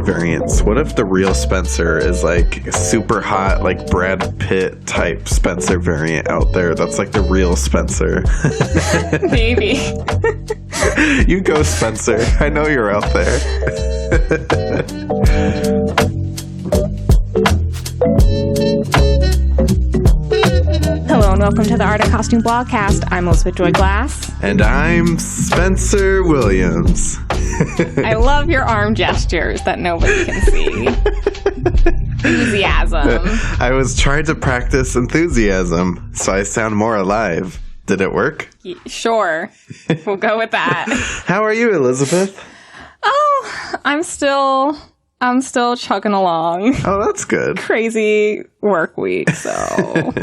variants. What if the real Spencer is like a super hot, like Brad Pitt type Spencer variant out there? That's like the real Spencer. Maybe. You go, Spencer. I know you're out there. Hello and welcome to the Art of Costume Blogcast. I'm Elizabeth Joy Glass. And I'm Spencer Williams. I love your arm gestures that nobody can see. Enthusiasm. I was trying to practice enthusiasm, so I sound more alive. Did it work? Sure. We'll go with that. How are you, Elizabeth? Oh, I'm still chugging along. Oh, that's good. Crazy work week, so.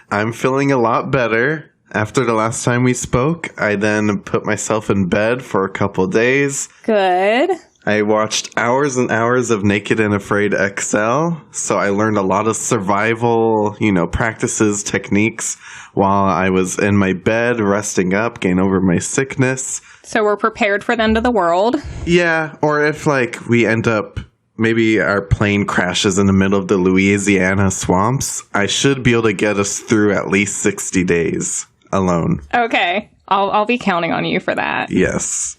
I'm feeling a lot better. After the last time we spoke, I then put myself in bed for a couple days. Good. I watched hours and hours of Naked and Afraid XL, so I learned a lot of survival, practices, techniques while I was in my bed, resting up, getting over my sickness. So we're prepared for the end of the world? Yeah, or if, we end up, maybe our plane crashes in the middle of the Louisiana swamps, I should be able to get us through at least 60 days alone. Okay. I'll be counting on you for that. Yes.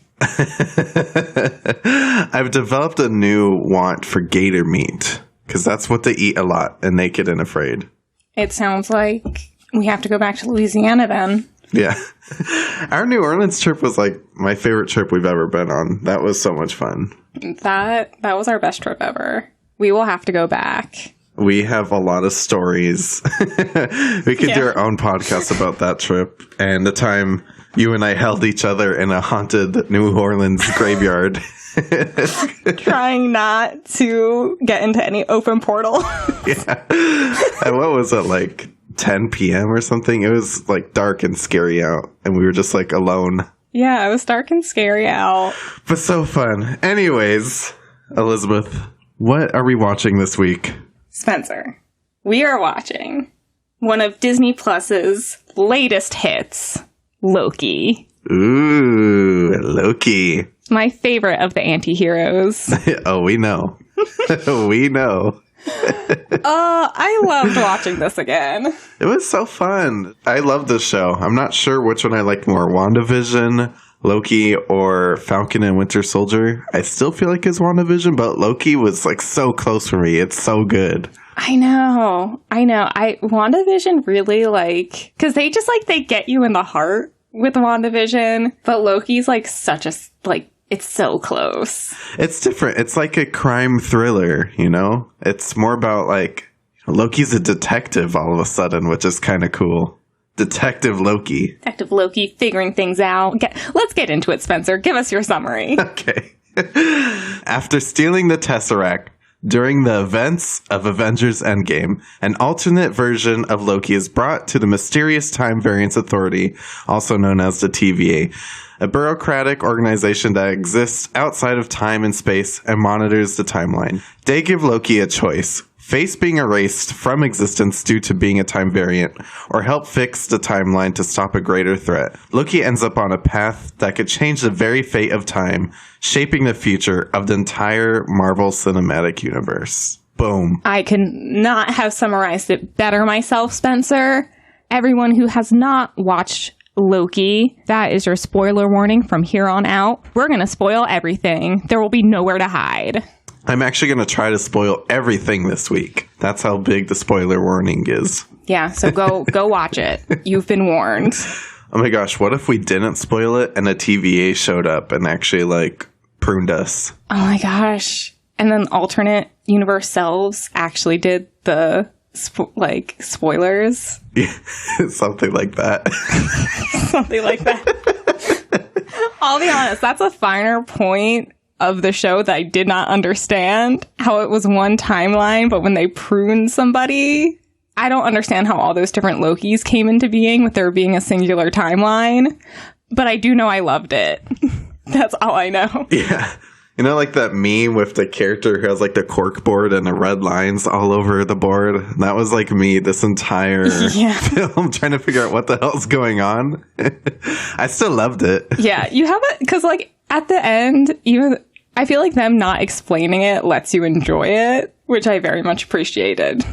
I've developed a new want for gator meat, because that's what they eat a lot in Naked and Afraid. It sounds like we have to go back to Louisiana then. Yeah. Our New Orleans trip was my favorite trip we've ever been on. That was so much fun. That was our best trip ever. We will have to go back. We have a lot of stories. We could do our own podcast about that trip and the time you and I held each other in a haunted New Orleans graveyard. Trying not to get into any open portal. Yeah. And what was it, 10 p.m. or something? It was dark and scary out, and we were just alone. Yeah, it was dark and scary out. But so fun. Anyways, Elizabeth, what are we watching this week? Spencer, we are watching one of Disney Plus's latest hits, Loki. Ooh, Loki. My favorite of the anti-heroes. Oh, we know. We know. I loved watching this again. It was so fun. I love this show. I'm not sure which one I like more, WandaVision, Loki, or Falcon and Winter Soldier. I still feel like it's WandaVision, but Loki was so close for me. It's so good. I know. WandaVision really because they just they get you in the heart with WandaVision, but Loki's such a it's so close. It's different. It's like a crime thriller, It's more about Loki's a detective all of a sudden, which is kind of cool. Detective Loki. Detective Loki figuring things out. Let's get into it, Spencer. Give us your summary. Okay. After stealing the Tesseract during the events of Avengers Endgame, an alternate version of Loki is brought to the mysterious Time Variance Authority, also known as the TVA, a bureaucratic organization that exists outside of time and space and monitors the timeline. They give Loki a choice: face being erased from existence due to being a time variant, or help fix the timeline to stop a greater threat. Loki ends up on a path that could change the very fate of time, shaping the future of the entire Marvel Cinematic Universe. Boom. I could not have summarized it better myself, Spencer. Everyone who has not watched Loki, that is your spoiler warning from here on out. We're going to spoil everything. There will be nowhere to hide. I'm actually going to try to spoil everything this week. That's how big the spoiler warning is. Yeah, so go watch it. You've been warned. Oh my gosh, what if we didn't spoil it and a TVA showed up and actually pruned us? Oh my gosh. And then alternate universe selves actually did the spoilers. Yeah, something like that. Something like that. I'll be honest, that's a finer point of the show that I did not understand. How it was one timeline, but when they pruned somebody, I don't understand how all those different Lokis came into being with there being a singular timeline. But I do know I loved it. That's all I know. Yeah. That meme with the character who has the cork board and the red lines all over the board? That was me this entire film, trying to figure out what the hell's going on. I still loved it. Yeah, you have it, because at the end, even I feel like them not explaining it lets you enjoy it, which I very much appreciated.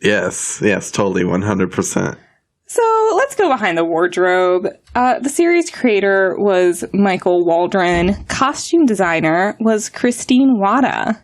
Yes, totally, 100%. So let's go behind the wardrobe. The series creator was Michael Waldron. Costume designer was Christine Wada.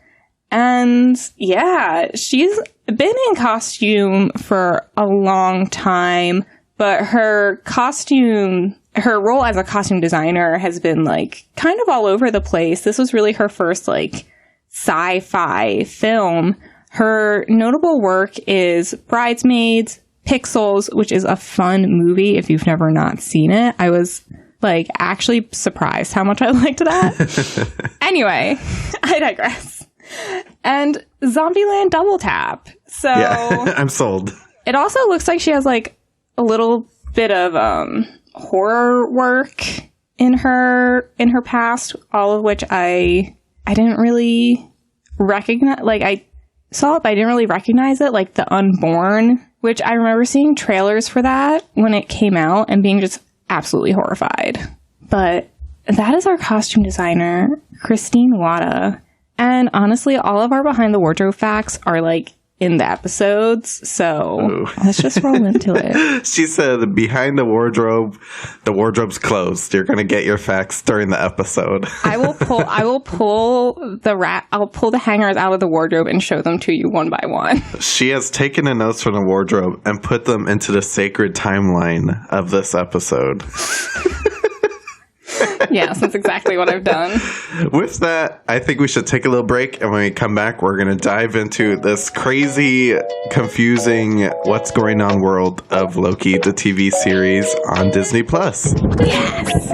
And yeah, she's been in costume for a long time, but her role as a costume designer has been like kind of all over the place. This was really her first like sci-fi film. Her notable work is Bridesmaids, Pixels, which is a fun movie if you've never not seen it. I was like actually surprised how much I liked that. Anyway, I digress. And Zombieland Double Tap. So yeah, I'm sold. It also looks like she has like a little bit of horror work in her past, all of which I didn't really recognize. Like I saw it, but I didn't really recognize it. Like The Unborn, which I remember seeing trailers for that when it came out and being just absolutely horrified. But that is our costume designer, Christine Wada. And honestly, all of our behind the wardrobe facts are like in the episodes. So let's just roll into it. She said, behind the wardrobe's closed. You're going to get your facts during the episode. I'll pull the hangers out of the wardrobe and show them to you one by one. She has taken the notes from the wardrobe and put them into the sacred timeline of this episode. Yes, that's exactly what I've done. With that, I think we should take a little break, and when we come back, we're going to dive into this crazy, confusing, what's going on world of Loki, the TV series on Disney+. Yes!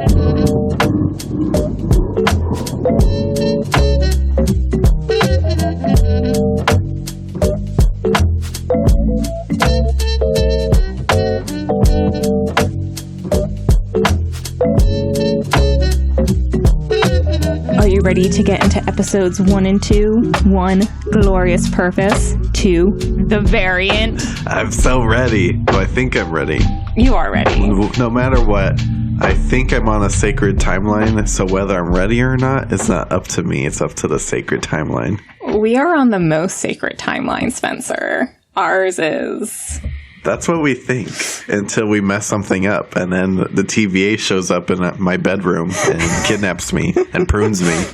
Are you ready to get into episodes 1 and 2? 1, Glorious Purpose. 2, The Variant. I'm so ready. Oh, I think I'm ready. You are ready. No matter what, I think I'm on a sacred timeline, so whether I'm ready or not, it's not up to me. It's up to the sacred timeline. We are on the most sacred timeline, Spencer. Ours is... That's what we think until we mess something up, and then the TVA shows up in my bedroom and kidnaps me and prunes me.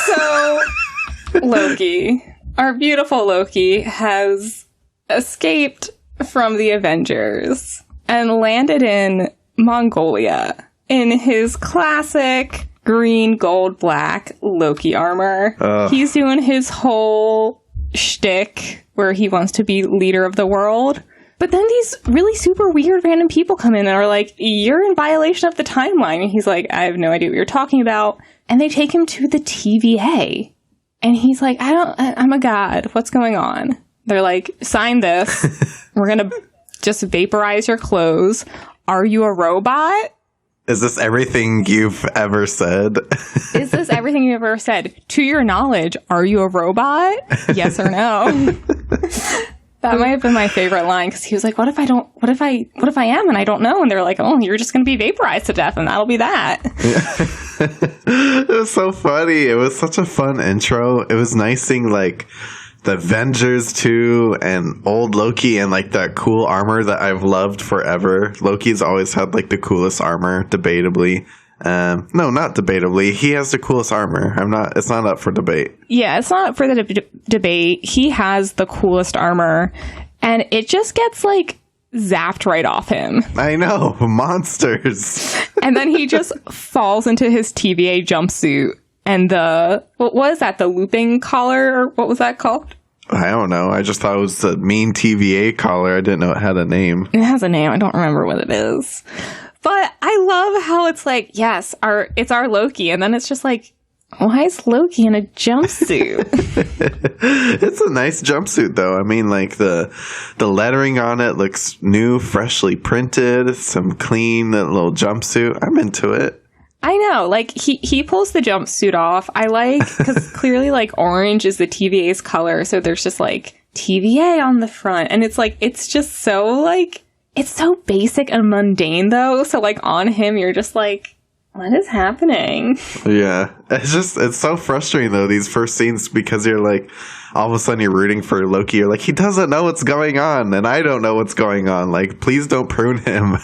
So, Loki, our beautiful Loki, has escaped from the Avengers and landed in Mongolia in his classic green, gold, black Loki armor. He's doing his whole shtick where he wants to be leader of the world. But then these really super weird random people come in and are like, you're in violation of the timeline. And he's like, I have no idea what you're talking about. And they take him to the TVA. And he's like, I'm a god. What's going on? They're like, sign this. We're going to just vaporize your clothes. Are you a robot? Is this everything you've ever said? Is this everything you've ever said? To your knowledge, are you a robot? Yes or no? That might have been my favorite line, because he was like, what if I am and I don't know? And they're like, oh, you're just going to be vaporized to death and that'll be that. It was so funny. It was such a fun intro. It was nice seeing like the Avengers too, and old Loki, and like that cool armor that I've loved forever. Loki's always had like the coolest armor, debatably. No, not debatably. He has the coolest armor. It's not up for debate. Yeah, it's not up for the debate. He has the coolest armor, and it just gets like zapped right off him. I know, monsters. And then he just falls into his TVA jumpsuit, and what was that? The looping collar, or what was that called? I don't know. I just thought it was the mean TVA collar. I didn't know it had a name. It has a name. I don't remember what it is. But I love how it's like, yes, it's our Loki. And then it's just like, why is Loki in a jumpsuit? It's a nice jumpsuit, though. I mean, like, the lettering on it looks new, freshly printed, some clean little jumpsuit. I'm into it. I know. Like, he pulls the jumpsuit off. I like, because clearly, like, orange is the TVA's color. So there's just, like, TVA on the front. And it's, like, it's just so, like... It's so basic and mundane, though. So, like, on him, you're just like, what is happening? Yeah. It's so frustrating, though, these first scenes, because you're like, all of a sudden you're rooting for Loki. You're like, he doesn't know what's going on, and I don't know what's going on. Like, please don't prune him.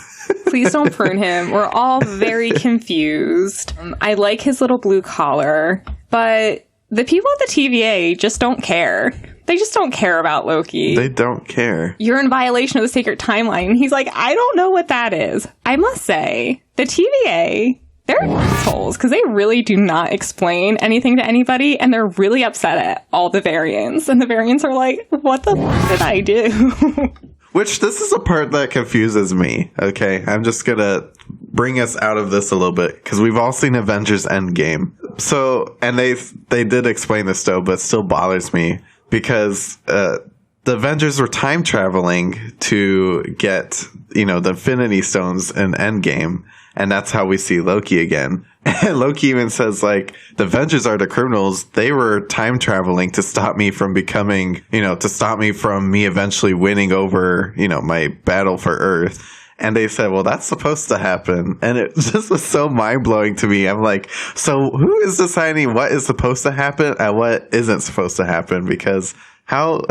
Please don't prune him. We're all very confused. I like his little blue collar, but the people at the TVA just don't care. They just don't care about Loki. They don't care. You're in violation of the sacred timeline. He's like, I don't know what that is. I must say, the TVA, they're assholes because they really do not explain anything to anybody, and they're really upset at all the variants. And the variants are like, what the f*** did I do? Which, this is a part that confuses me, okay? I'm just gonna bring us out of this a little bit, because we've all seen Avengers Endgame. So, and they did explain this, though, but it still bothers me, because the Avengers were time traveling to get, the Infinity Stones in Endgame, and that's how we see Loki again. And Loki even says, like, the Avengers are the criminals. They were time traveling to stop me from becoming, to stop me from me eventually winning over, my battle for Earth. And they said, well, that's supposed to happen. And it just was so mind-blowing to me. I'm like, so who is deciding what is supposed to happen and what isn't supposed to happen? Because how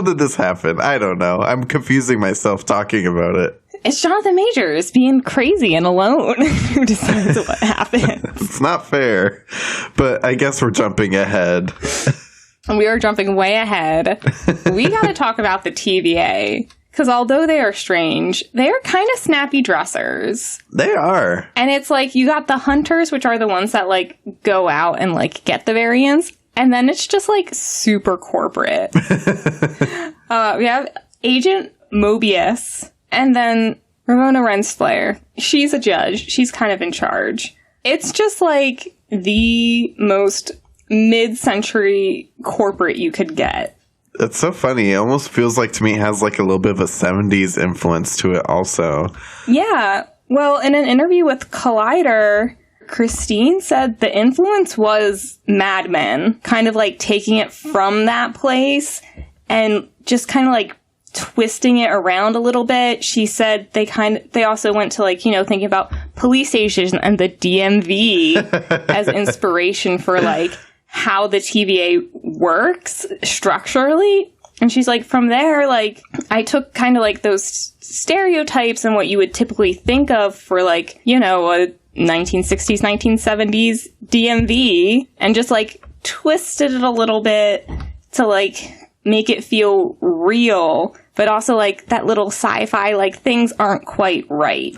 did this happen? I don't know. I'm confusing myself talking about it. It's Jonathan Majors being crazy and alone who decides what happens. It's not fair. But I guess we're jumping ahead. We are jumping way ahead. We got to talk about the TVA. Because although they are strange, they are kind of snappy dressers. They are. And it's like, you got the hunters, which are the ones that, like, go out and, like, get the variants. And then it's just, like, super corporate. We have Agent Mobius. And then Ramona Renslayer. She's a judge. She's kind of in charge. It's just, like, the most mid-century corporate you could get. It's so funny. It almost feels like, to me, it has like a little bit of a 70s influence to it also. Yeah. Well, in an interview with Collider, Christine said the influence was Mad Men, kind of like taking it from that place and just kind of like twisting it around a little bit. She said they also went to, like, thinking about police stations and the DMV as inspiration for, like, how the TVA works structurally. And she's like, from there, like, I took kind of like those stereotypes and what you would typically think of for, like, a 1960s, 1970s DMV, and just, like, twisted it a little bit to, like, make it feel real, but also, like, that little sci-fi, like, things aren't quite right.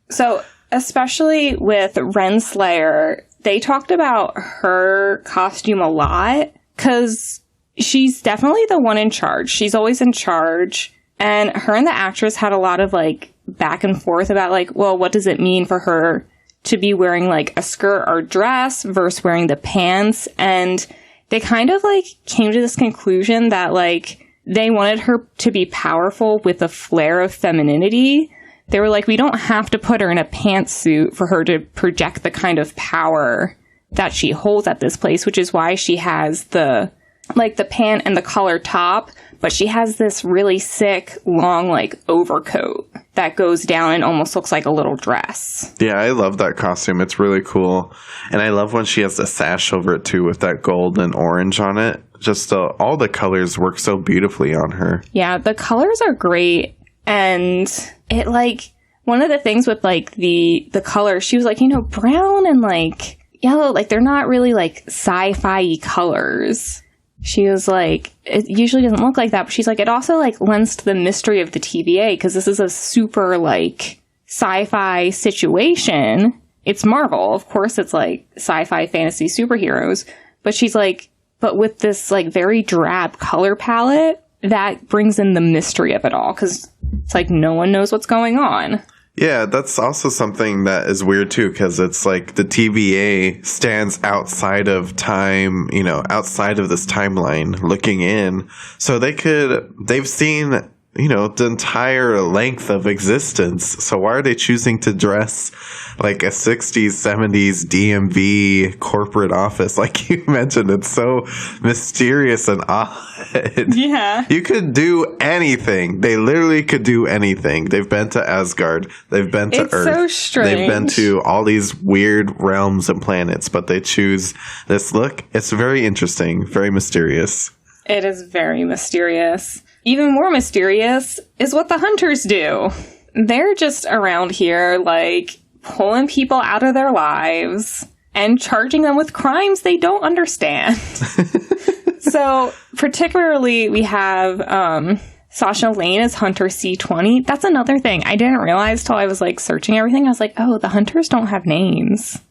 So, especially with Renslayer, they talked about her costume a lot, because she's definitely the one in charge. She's always in charge. And her and the actress had a lot of, like, back and forth about, like, well, what does it mean for her to be wearing, like, a skirt or dress versus wearing the pants? And they kind of, like, came to this conclusion that, like, they wanted her to be powerful with a flair of femininity. They were like, we don't have to put her in a pantsuit for her to project the kind of power that she holds at this place, which is why she has the pant and the collar top, but she has this really sick, long, like, overcoat that goes down and almost looks like a little dress. Yeah, I love that costume. It's really cool. And I love when she has the sash over it, too, with that gold and orange on it. Just all the colors work so beautifully on her. Yeah, the colors are great. And it, like, one of the things with, like, the colors, she was like, brown and, like, yellow, like, they're not really, like, sci-fi colors. She was like, it usually doesn't look like that, but she's like, it also, like, lends to the mystery of the TVA, because this is a super, like, sci-fi situation. It's Marvel. Of course it's, like, sci-fi fantasy superheroes. But she's like, but with this, like, very drab color palette, that brings in the mystery of it all, because it's like no one knows what's going on. Yeah, that's also something that is weird, too, because it's like the TVA stands outside of time, outside of this timeline looking in. So they've seen the entire length of existence. So why are they choosing to dress like a 60s, 70s DMV corporate office? Like you mentioned, it's so mysterious and odd. Yeah. You could do anything. They literally could do anything. They've been to Asgard. They've been to Earth. It's so strange. They've been to all these weird realms and planets, but they choose this look. It's very interesting, very mysterious. It is very mysterious. Even more mysterious is what the hunters do. They're just around here, like, pulling people out of their lives and charging them with crimes they don't understand. So, particularly, we have Sasha Lane as Hunter C20. That's another thing I didn't realize till I was, like, searching everything. I was like, oh, the hunters don't have names.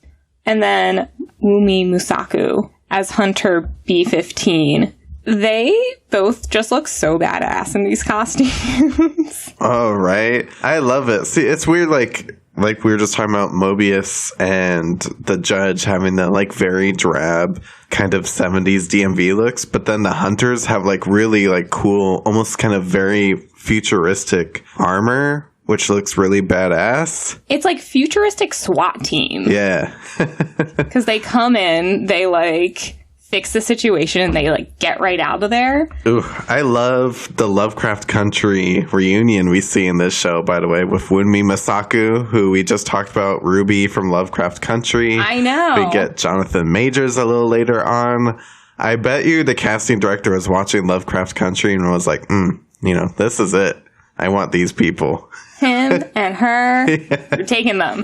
And then Wumi Musaku as Hunter B15. They both just look so badass in these costumes. Oh, right. I love it. See, it's weird, like we were just talking about Mobius and the judge having that, like, very drab kind of 70s DMV looks, but then the hunters have, like, really, like, cool, almost kind of very futuristic armor, which looks really badass. It's like futuristic SWAT team. Yeah. Because they come in, they, like, fix the situation, and they, like, get right out of there. Ooh, I love the Lovecraft Country reunion we see in this show, by the way, with Wunmi Masaku, who we just talked about, Ruby from Lovecraft Country. I know. We get Jonathan Majors a little later on. I bet you the casting director was watching Lovecraft Country and was like, this is it. I want these people. Him and her. We're taking them.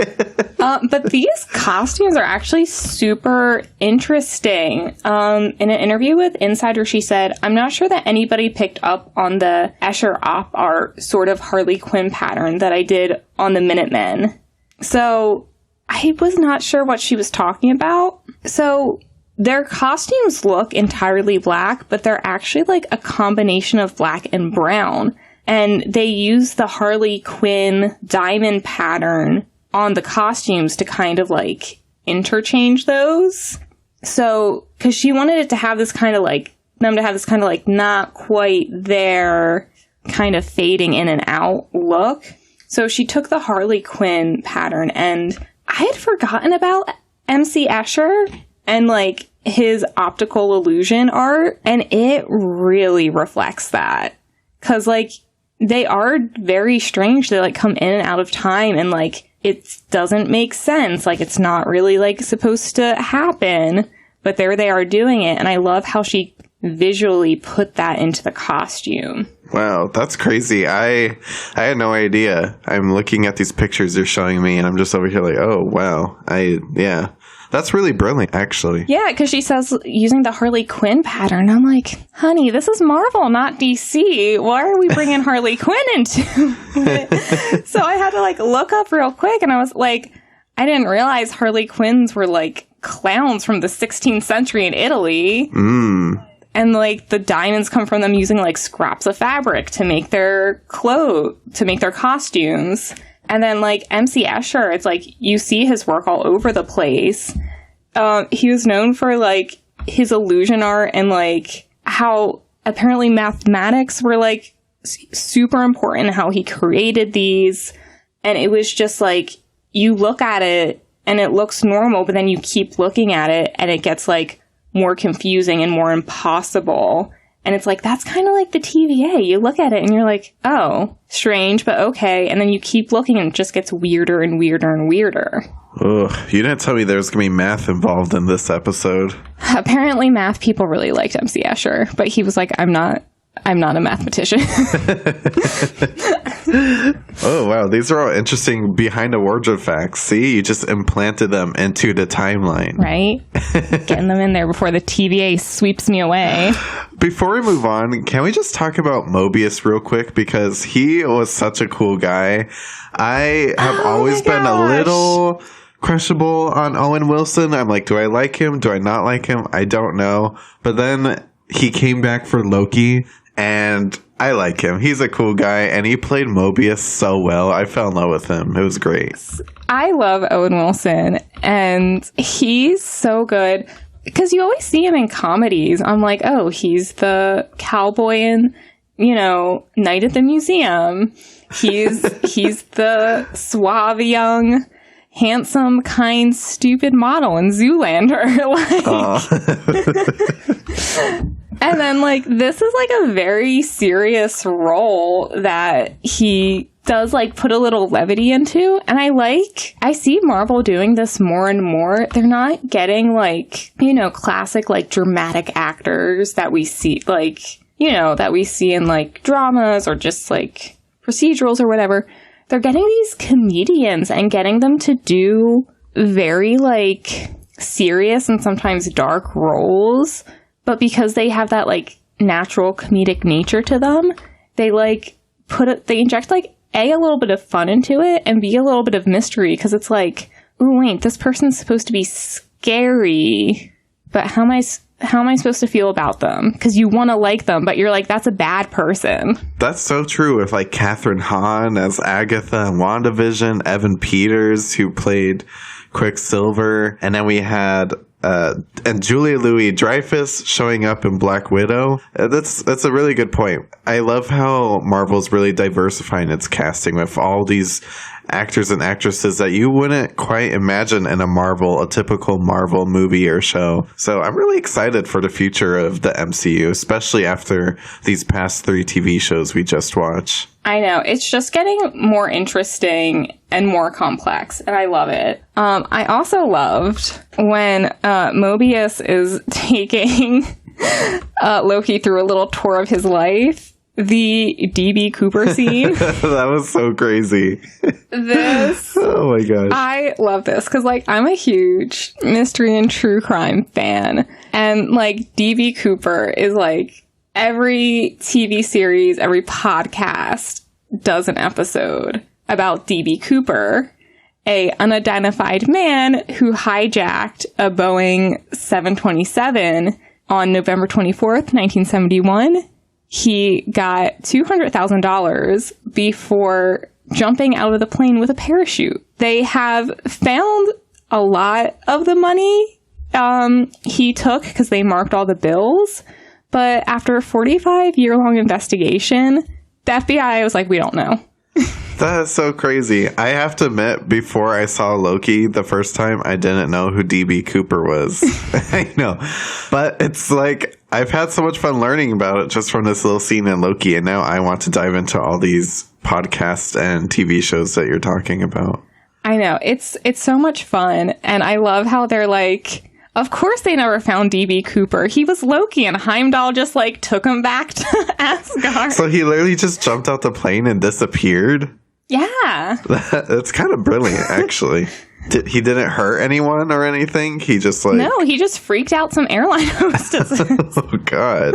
But these costumes are actually super interesting. In an interview with Insider, she said, I'm not sure that anybody picked up on the Escher Op art sort of Harley Quinn pattern that I did on the Minutemen. So I was not sure what she was talking about. So their costumes look entirely black, but they're actually like a combination of black and brown. And they use the Harley Quinn diamond pattern on the costumes to kind of, like, interchange those. So, because she wanted it to have this kind of, like, them to have this kind of, like, not quite there, kind of fading in and out look. So she took the Harley Quinn pattern, and I had forgotten about MC Escher and, like, his optical illusion art, and it really reflects that. Because, like, they are very strange. They, like, come in and out of time, and, like, it doesn't make sense. Like, it's not really, like, supposed to happen, but there they are doing it, and I love how she visually put that into the costume. Wow, that's crazy. I had no idea. I'm looking at these pictures you're showing me, and I'm just over here like, oh, wow. Yeah. That's really brilliant, actually. Yeah, because she says using the Harley Quinn pattern. I'm like, honey, this is Marvel, not DC. Why are we bringing Harley Quinn into it? So I had to, like, look up real quick, and I was like, I didn't realize Harley Quinns were, like, clowns from the 16th century in Italy. And, like, the diamonds come from them using, like, scraps of fabric to make their clothes, to make their costumes. And then, like, MC Escher, it's like, you see his work all over the place. He was known for, like, his illusion art and, like, how apparently mathematics were, like, super important, how he created these. And it was just, like, you look at it and it looks normal, but then you keep looking at it and it gets, like, more confusing and more impossible. And it's like, that's kind of like the TVA. You look at it and you're like, oh, strange, but okay. And then you keep looking and it just gets weirder and weirder and weirder. Ugh, you didn't tell me there was going to be math involved in this episode. Apparently math people really liked MC Escher, but he was like, I'm not a mathematician. Oh, wow. These are all interesting behind the wardrobe facts. See, you just implanted them into the timeline. Right? Getting them in there before the TVA sweeps me away. Before we move on, can we just talk about Mobius real quick? Because he was such a cool guy. I have always been a little crushable on Owen Wilson. I'm like, do I like him? Do I not like him? I don't know. But then he came back for Loki, and I like him. He's a cool guy, and he played Mobius so well. I fell in love with him. It was great. I love Owen Wilson, and he's so good. Because you always see him in comedies. I'm like, oh, he's the cowboy in Night at the Museum. He's the suave, young, handsome, kind, stupid model in Zoolander. And then, this is, a very serious role that he does, put a little levity into. And I see Marvel doing this more and more. They're not getting, classic, dramatic actors that we see, that we see in, dramas or just, procedurals or whatever. They're getting these comedians and getting them to do very, serious and sometimes dark roles. But because they have that, natural comedic nature to them, they, they inject, A, a little bit of fun into it, and B, a little bit of mystery. Because it's ooh, wait, this person's supposed to be scary. But how am I supposed to feel about them? Because you want to like them, but you're that's a bad person. That's so true with Catherine Hahn as Agatha in WandaVision, Evan Peters, who played Quicksilver, and then we had and Julia Louis-Dreyfus showing up in Black Widow. That's a really good point. I love how Marvel's really diversifying its casting with all these actors and actresses that you wouldn't quite imagine in a typical Marvel movie or show. So I'm really excited for the future of the MCU, especially after these past 3 TV shows we just watched. I know. It's just getting more interesting and more complex, and I love it. I also loved when Mobius is taking Loki through a little tour of his life. The DB Cooper scene. That was so crazy. Oh my gosh. I love this because, I'm a huge mystery and true crime fan. And, DB Cooper is, every TV series, every podcast does an episode about DB Cooper, a unidentified man who hijacked a Boeing 727 on November 24th, 1971. He got $200,000 before jumping out of the plane with a parachute. They have found a lot of the money he took because they marked all the bills. But after a 45-year-long investigation, the FBI was we don't know. That is so crazy. I have to admit, before I saw Loki the first time, I didn't know who DB Cooper was. I know. But it's I've had so much fun learning about it just from this little scene in Loki, and now I want to dive into all these podcasts and TV shows that you're talking about. I know. It's so much fun, and I love how they're of course they never found DB Cooper. He was Loki, and Heimdall just, took him back to Asgard. So he literally just jumped out the plane and disappeared? Yeah. That's kind of brilliant, actually. He didn't hurt anyone or anything? He just, No, he just freaked out some airline hostesses. Oh, God.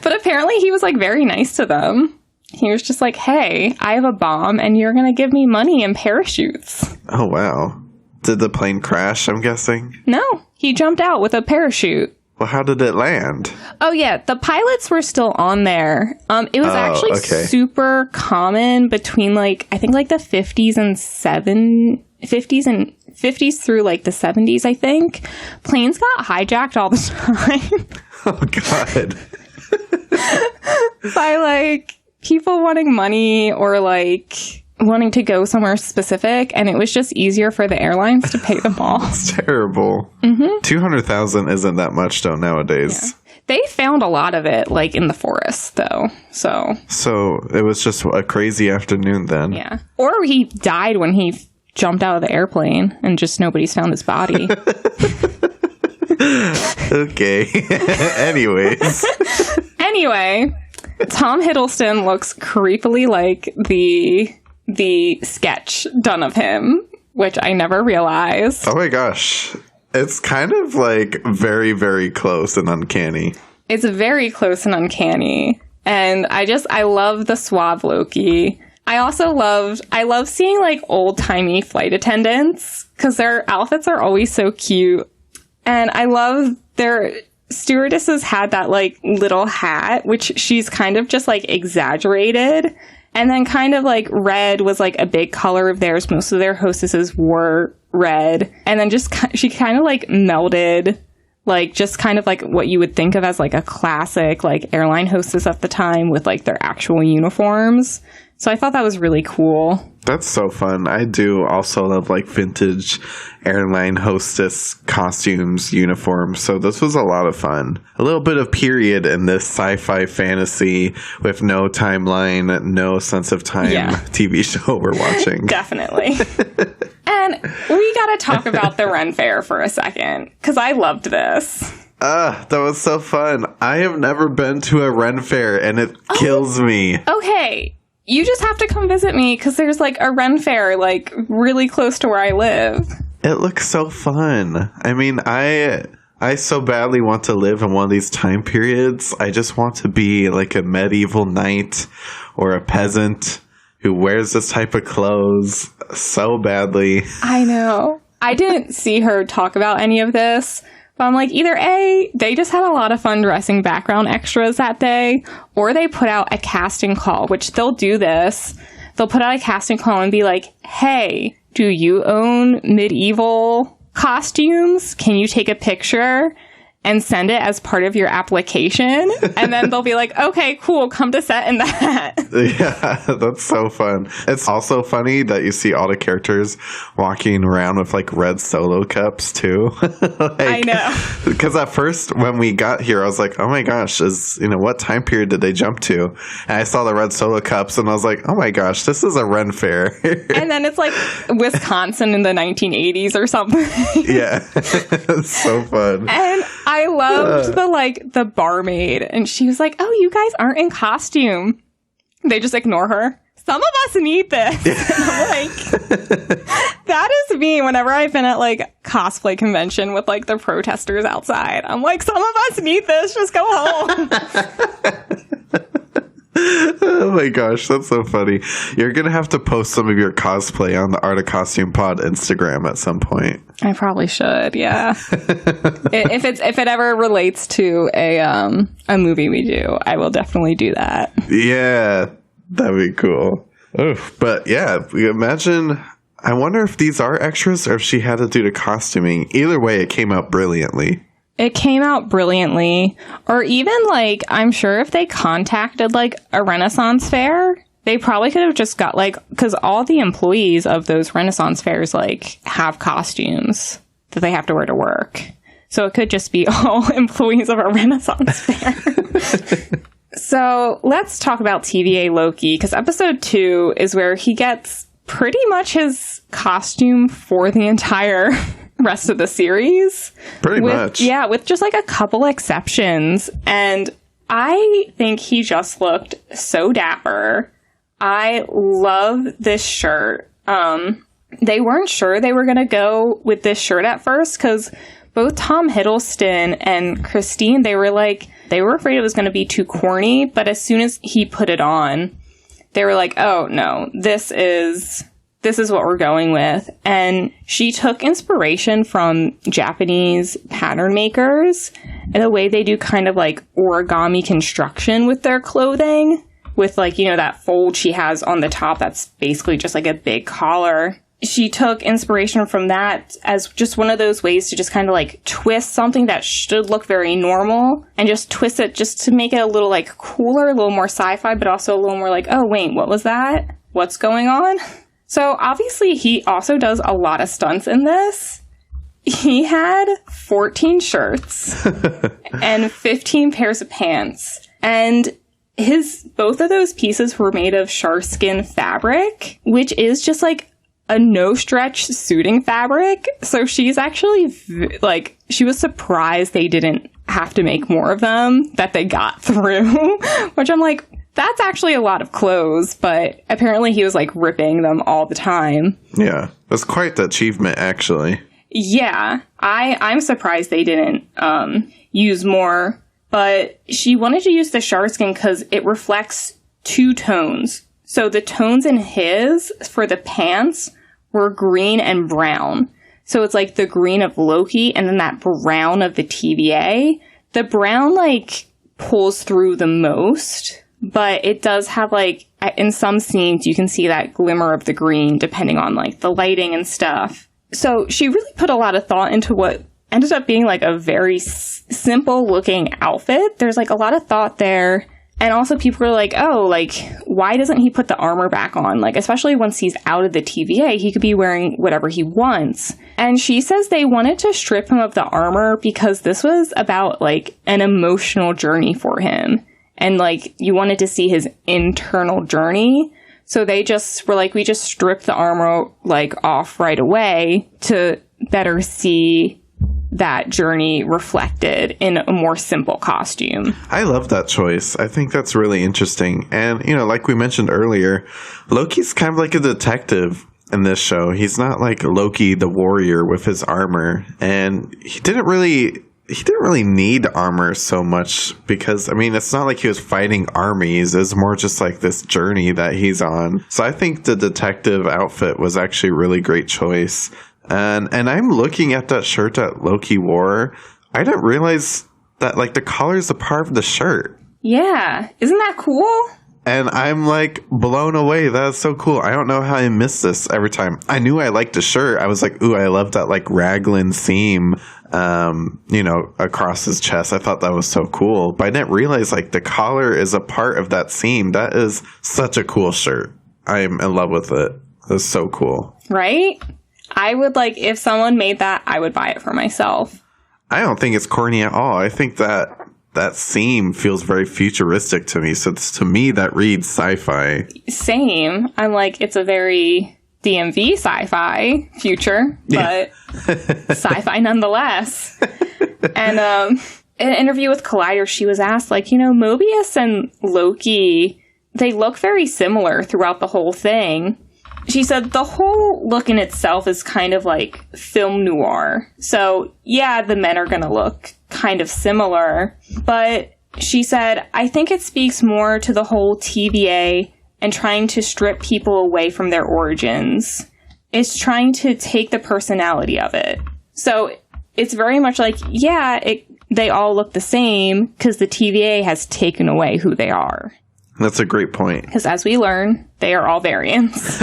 But apparently he was, very nice to them. He was just hey, I have a bomb, and you're going to give me money and parachutes. Oh, wow. Did the plane crash, I'm guessing? No, he jumped out with a parachute. Well, how did it land? Oh, yeah. The pilots were still on there. It was actually super common between, I think, the 50s and 50s through, the 70s, I think. Planes got hijacked all the time. Oh, God. By, people wanting money or, wanting to go somewhere specific, and it was just easier for the airlines to pay them all. It's terrible. Mm-hmm. 200,000 isn't that much, though, nowadays. Yeah. They found a lot of it, in the forest, though. So it was just a crazy afternoon then. Yeah. Or he died when he jumped out of the airplane, and just nobody's found his body. Okay. Anyways. Anyway, Tom Hiddleston looks creepily like the sketch done of him, which I never realized. Oh my gosh. It's kind of very, very close and uncanny. It's very close and uncanny. And I love the suave Loki. I love seeing old-timey flight attendants because their outfits are always so cute. And I love their stewardesses had that little hat, which she's kind of just exaggerated. And then kind of red was a big color of theirs. Most of their hostesses wore red. And then just she kind of melded Like, just kind of like what you would think of as like a classic, like, airline hostess at the time with like their actual uniforms. So I thought that was really cool. That's so fun. I do also love like vintage airline hostess costumes, uniforms. So this was a lot of fun. A little bit of period in this sci-fi fantasy with no timeline, no sense of time TV show we're watching. Definitely. And we got to talk about the Ren Fair for a second, because I loved this. That was so fun. I have never been to a Ren Fair, and it kills me. Okay. You just have to come visit me, because there's, like, a Ren Fair, like, really close to where I live. It looks so fun. I mean, I so badly want to live in one of these time periods. I just want to be, like, a medieval knight or a peasant who wears this type of clothes so badly. I know. I didn't see her talk about any of this, but I'm like, either A, they just had a lot of fun dressing background extras that day, or they put out a casting call, which they'll do this. They'll put out a casting call and be like, hey, do you own medieval costumes? Can you take a picture and send it as part of your application? And then they'll be like, okay, cool, come to set in that. Yeah, that's so fun. It's also funny that you see all the characters walking around with like red Solo cups too. Like, I know. Because at first when we got here, I was like, oh my gosh, what time period did they jump to? And I saw the red Solo cups and I was like, oh my gosh, this is a Ren Fair. And then it's like Wisconsin in the 1980s or something. Yeah, it's so fun. And I loved the barmaid, and she was like, oh, you guys aren't in costume. They just ignore her. Some of us need this. And I'm like, that is me whenever I've been at like cosplay convention with like the protesters outside. I'm like, some of us need this. Just go home. Oh my gosh, that's so funny. You're gonna have to post some of your cosplay on the Art of Costume Pod Instagram at some point. I probably should, yeah. if it ever relates to a movie we do, I will definitely do that. Yeah, that'd be cool. Oh, but yeah, imagine. I wonder if these are extras or if she had to do the costuming. Either way, it came out brilliantly. It came out brilliantly. Or even, like, I'm sure if they contacted, like, a Renaissance fair, they probably could have just got, like, because all the employees of those Renaissance fairs, like, have costumes that they have to wear to work. So it could just be all employees of a Renaissance fair. So let's talk about Tva Loki, because episode 2 is where he gets pretty much his costume for the entire rest of the series. Pretty much. Yeah, with just like a couple exceptions. And I think he just looked so dapper. I love this shirt. They weren't sure they were going to go with this shirt at first because both Tom Hiddleston and Christine, they were afraid it was going to be too corny. But as soon as he put it on, they were like, oh, no, this is what we're going with. And she took inspiration from Japanese pattern makers and the way they do kind of like origami construction with their clothing with like, you know, that fold she has on the top that's basically just like a big collar. She took inspiration from that as just one of those ways to just kind of like twist something that should look very normal and just twist it just to make it a little like cooler, a little more sci-fi, but also a little more like, oh, wait, what was that? What's going on? So obviously he also does a lot of stunts in this. He had 14 shirts and 15 pairs of pants. And both of those pieces were made of sharkskin fabric, which is just like a no-stretch suiting fabric. So she's actually, like, she was surprised they didn't have to make more of them, that they got through, which I'm like, that's actually a lot of clothes, but apparently he was, like, ripping them all the time. Yeah, that's quite the achievement, actually. Yeah, I'm surprised they didn't use more, but she wanted to use the sharkskin because it reflects two tones. So the tones in his, for the pants, were green and brown. So it's like the green of Loki and then that brown of the TVA. The brown, like, pulls through the most, but it does have, like, in some scenes, you can see that glimmer of the green depending on, like, the lighting and stuff. So she really put a lot of thought into what ended up being like a very simple looking outfit. There's like a lot of thought there. And also people were like, oh, like, why doesn't he put the armor back on? Like, especially once he's out of the TVA, he could be wearing whatever he wants. And she says they wanted to strip him of the armor because this was about, like, an emotional journey for him. And, like, you wanted to see his internal journey. So they just were like, we just stripped the armor, like, off right away to better see that journey reflected in a more simple costume. I love that choice. I think that's really interesting. And, you know, like we mentioned earlier, Loki's kind of like a detective in this show. He's not like Loki the warrior with his armor. And he didn't really need armor so much because, I mean, it's not like he was fighting armies. It's more just like this journey that he's on. So I think the detective outfit was actually a really great choice. And I'm looking at that shirt that Loki wore. I didn't realize that, like, the collar is a part of the shirt. Yeah. Isn't that cool? And I'm, like, blown away. That is so cool. I don't know how I miss this every time. I knew I liked the shirt. I was like, ooh, I love that, like, raglan seam, you know, across his chest. I thought that was so cool. But I didn't realize, like, the collar is a part of that seam. That is such a cool shirt. I'm in love with it. It's so cool. Right? I would, like, if someone made that, I would buy it for myself. I don't think it's corny at all. I think that seam feels very futuristic to me. So to me, that reads sci-fi. Same. I'm like, it's a very DMV sci-fi future, but sci-fi nonetheless. And in an interview with Collider, she was asked, like, you know, Mobius and Loki, they look very similar throughout the whole thing. She said the whole look in itself is kind of like film noir. So, yeah, the men are going to look kind of similar. But she said, I think it speaks more to the whole TVA and trying to strip people away from their origins. It's trying to take the personality of it. So it's very much like, yeah, they all look the same because the TVA has taken away who they are. That's a great point. Because as we learn, they are all variants.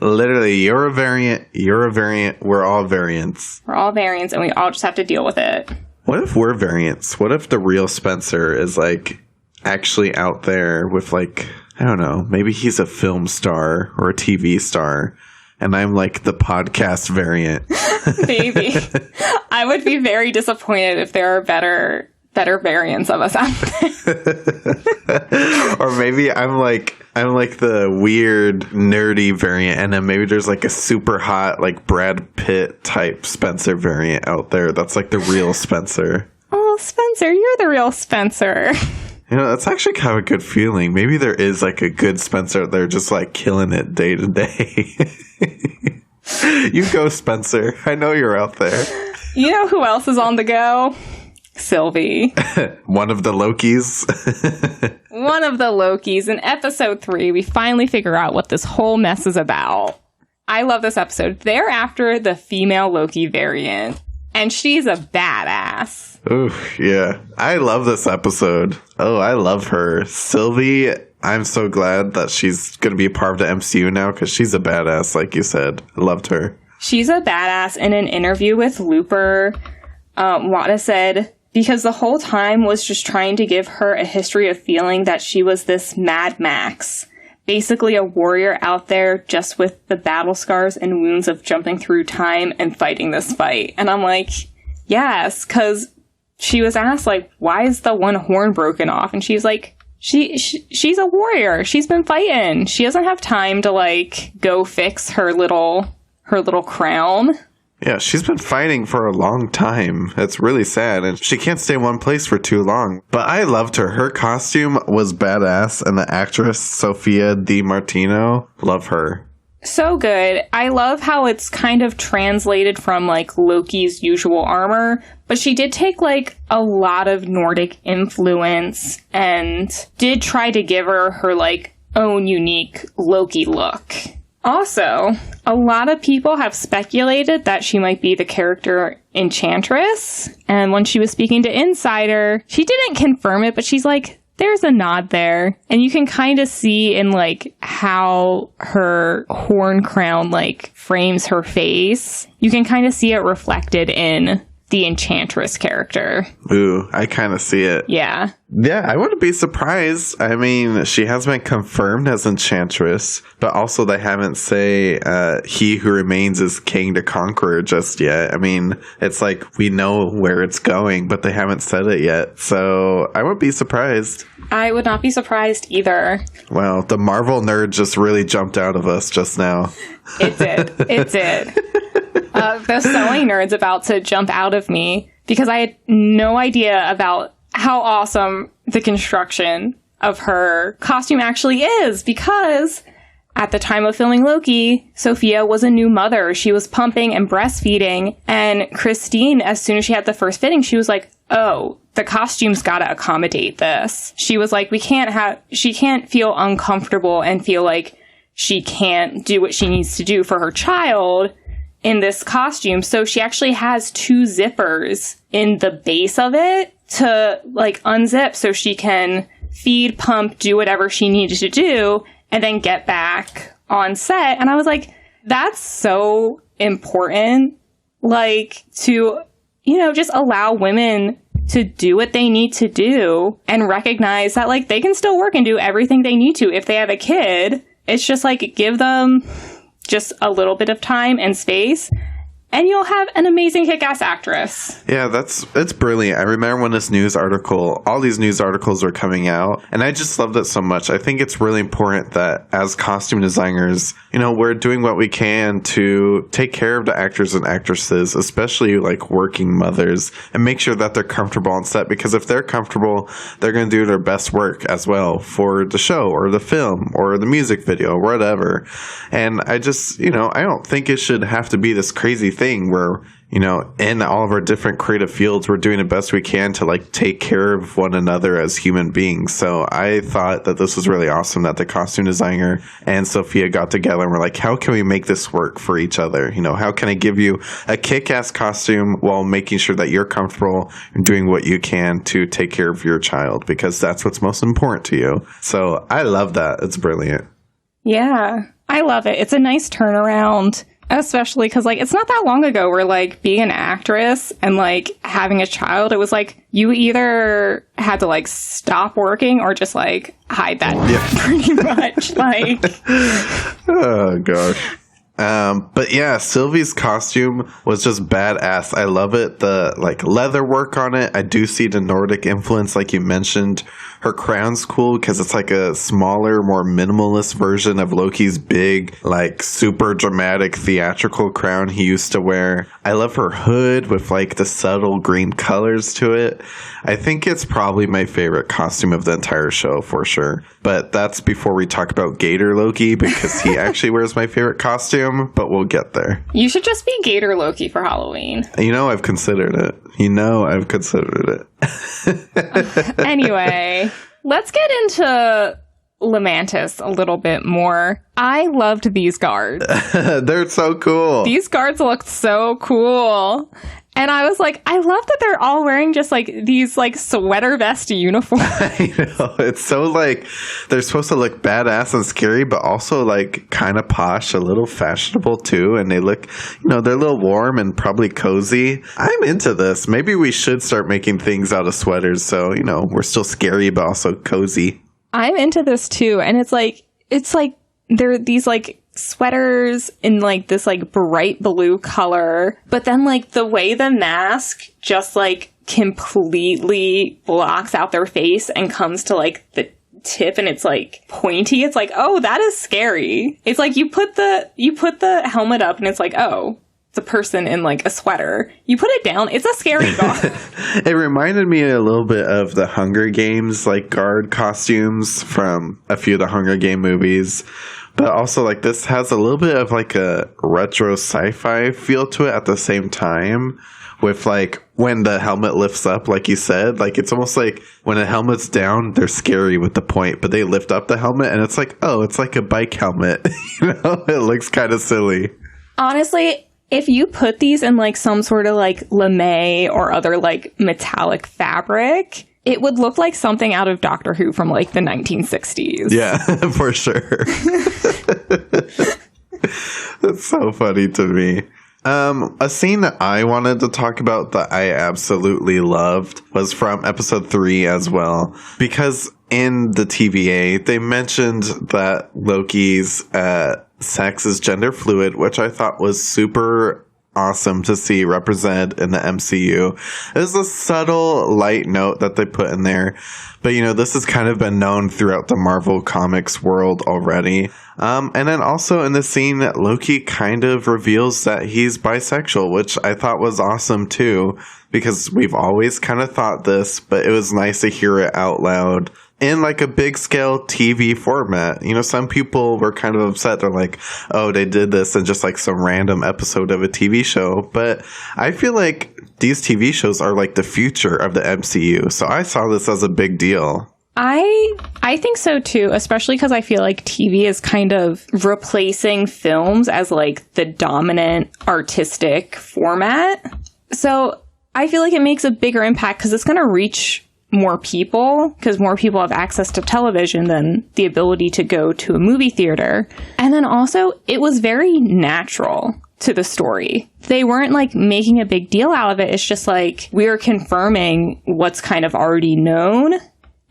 Literally, you're a variant, we're all variants. We're all variants, and we all just have to deal with it. What if we're variants? What if the real Spencer is, like, actually out there with, like, I don't know, maybe he's a film star or a TV star, and I'm, like, the podcast variant. Maybe. I would be very disappointed if there are better variants of us out there. Or maybe I'm like the weird nerdy variant, and then maybe there's like a super hot like Brad Pitt type Spencer variant out there that's like the real Spencer. Oh, Spencer, you're the real Spencer. You know, that's actually kind of a good feeling. Maybe there is like a good Spencer out there just like killing it day to day. You go, Spencer. I know you're out there. You know who else is on the go? Sylvie. One of the Lokis. One of the Lokis. In episode 3, we finally figure out what this whole mess is about. I love this episode. They're after the female Loki variant, and she's a badass. Ooh, yeah. I love this episode. Oh, I love her. Sylvie, I'm so glad that she's going to be a part of the MCU now, because she's a badass, like you said. I loved her. She's a badass. In an interview with Looper, Wada said, because the whole time was just trying to give her a history of feeling that she was this Mad Max. Basically a warrior out there just with the battle scars and wounds of jumping through time and fighting this fight. And I'm like, yes, because she was asked, like, why is the one horn broken off? And she's like, she's a warrior. She's been fighting. She doesn't have time to, like, go fix her little crown. Yeah, she's been fighting for a long time. It's really sad, and she can't stay in one place for too long. But I loved her. Her costume was badass, and the actress, Sophia Di Martino, love her. So good. I love how it's kind of translated from, like, Loki's usual armor, but she did take, like, a lot of Nordic influence and did try to give her, like, own unique Loki look. Also, a lot of people have speculated that she might be the character Enchantress. And when she was speaking to Insider, she didn't confirm it, but she's like, there's a nod there. And you can kind of see in, like, how her horn crown, like, frames her face. You can kind of see it reflected in the Enchantress character. Ooh, I kind of see it. Yeah. Yeah, I wouldn't be surprised. I mean, she has been confirmed as Enchantress, but also they haven't say he who remains is king to conqueror just yet. I mean, it's like we know where it's going, but they haven't said it yet. So I wouldn't be surprised. I would not be surprised either. Well, the Marvel nerd just really jumped out of us just now. It did. It did. The sewing nerd's about to jump out of me because I had no idea about how awesome the construction of her costume actually is, because at the time of filming Loki, Sophia was a new mother. She was pumping and breastfeeding, and Christine, as soon as she had the first fitting, she was like, oh, the costume's gotta accommodate this. She was like, she can't feel uncomfortable and feel like she can't do what she needs to do for her child in this costume. So she actually has 2 zippers in the base of it to, like, unzip so she can feed, pump, do whatever she needed to do, and then get back on set. And I was like, that's so important, like, to, you know, just allow women to do what they need to do and recognize that, like, they can still work and do everything they need to if they have a kid. It's just, like, give them just a little bit of time and space, and you'll have an amazing kick-ass actress. Yeah, it's brilliant. I remember when all these news articles were coming out, and I just loved it so much. I think it's really important that as costume designers, you know, we're doing what we can to take care of the actors and actresses, especially like working mothers, and make sure that they're comfortable on set, because if they're comfortable, they're going to do their best work as well for the show or the film or the music video or whatever. And I just, you know, I don't think it should have to be this crazy thing where, you know, in all of our different creative fields, we're doing the best we can to, like, take care of one another as human beings. So I thought that this was really awesome that the costume designer and Sophia got together and were like, how can we make this work for each other? You know, how can I give you a kick-ass costume while making sure that you're comfortable and doing what you can to take care of your child, because that's what's most important to you. So I love that. It's brilliant. Yeah, I love it. It's a nice turnaround. Especially because, like, it's not that long ago where, like, being an actress and, like, having a child, it was, like, you either had to, like, stop working or just, like, hide that pretty much. Like, oh, gosh. But yeah, Sylvie's costume was just badass. I love it. The, like, leather work on it. I do see the Nordic influence, like you mentioned. Her crown's cool because it's like a smaller, more minimalist version of Loki's big, like, super dramatic theatrical crown he used to wear. I love her hood with, like, the subtle green colors to it. I think it's probably my favorite costume of the entire show for sure. But that's before we talk about Gator Loki, because he actually wears my favorite costume, but we'll get there. You should just be Gator Loki for Halloween. You know, I've considered it. Anyway, let's get into Lamantis a little bit more. I loved these guards. They're so cool. These guards looked so cool. And I was like, I love that they're all wearing just, like, these, like, sweater vest uniforms. I know. It's so, like, they're supposed to look badass and scary, but also, like, kind of posh, a little fashionable, too. And they look, you know, they're a little warm and probably cozy. I'm into this. Maybe we should start making things out of sweaters so, you know, we're still scary, but also cozy. I'm into this, too. And it's like, they're these, like, sweaters in, like, this, like, bright blue color, but then, like, the way the mask just, like, completely blocks out their face and comes to, like, the tip and it's, like, pointy. It's like, oh, that is scary. It's like you put the helmet up and it's like, oh, it's a person in, like, a sweater. You put it down, it's a scary guard. It reminded me a little bit of the Hunger Games, like, guard costumes from a few of the Hunger Game movies. But also, like, this has a little bit of, like, a retro sci-fi feel to it at the same time. With, like, when the helmet lifts up, like you said, like, it's almost like when a helmet's down, they're scary with the point. But they lift up the helmet, and it's like, oh, it's like a bike helmet. You know? It looks kind of silly. Honestly, if you put these in, like, some sort of, like, lame or other, like, metallic fabric, It would look like something out of Doctor Who from like the 1960s. Yeah, for sure. That's so funny to me. A scene that I wanted to talk about that I absolutely loved was from episode 3 as well. Because in the TVA, they mentioned that Loki's sex is gender fluid, which I thought was super awesome to see represented in the MCU. There's a subtle light note that they put in there, but this has kind of been known throughout the Marvel Comics world already. And then also in the scene, Loki kind of reveals that he's bisexual, which I thought was awesome too, because we've always kind of thought this, but it was nice to hear it out loud in like a big scale TV format. Some people were kind of upset. They're like, oh, they did this in just like some random episode of a TV show. But I feel like these TV shows are like the future of the MCU. So I saw this as a big deal. I think so too, especially because I feel like TV is kind of replacing films as like the dominant artistic format. So I feel like it makes a bigger impact because it's going to reach more people, because more people have access to television than the ability to go to a movie theater. And then also, it was very natural to the story. They weren't like making a big deal out of it. It's just like, we're confirming what's kind of already known.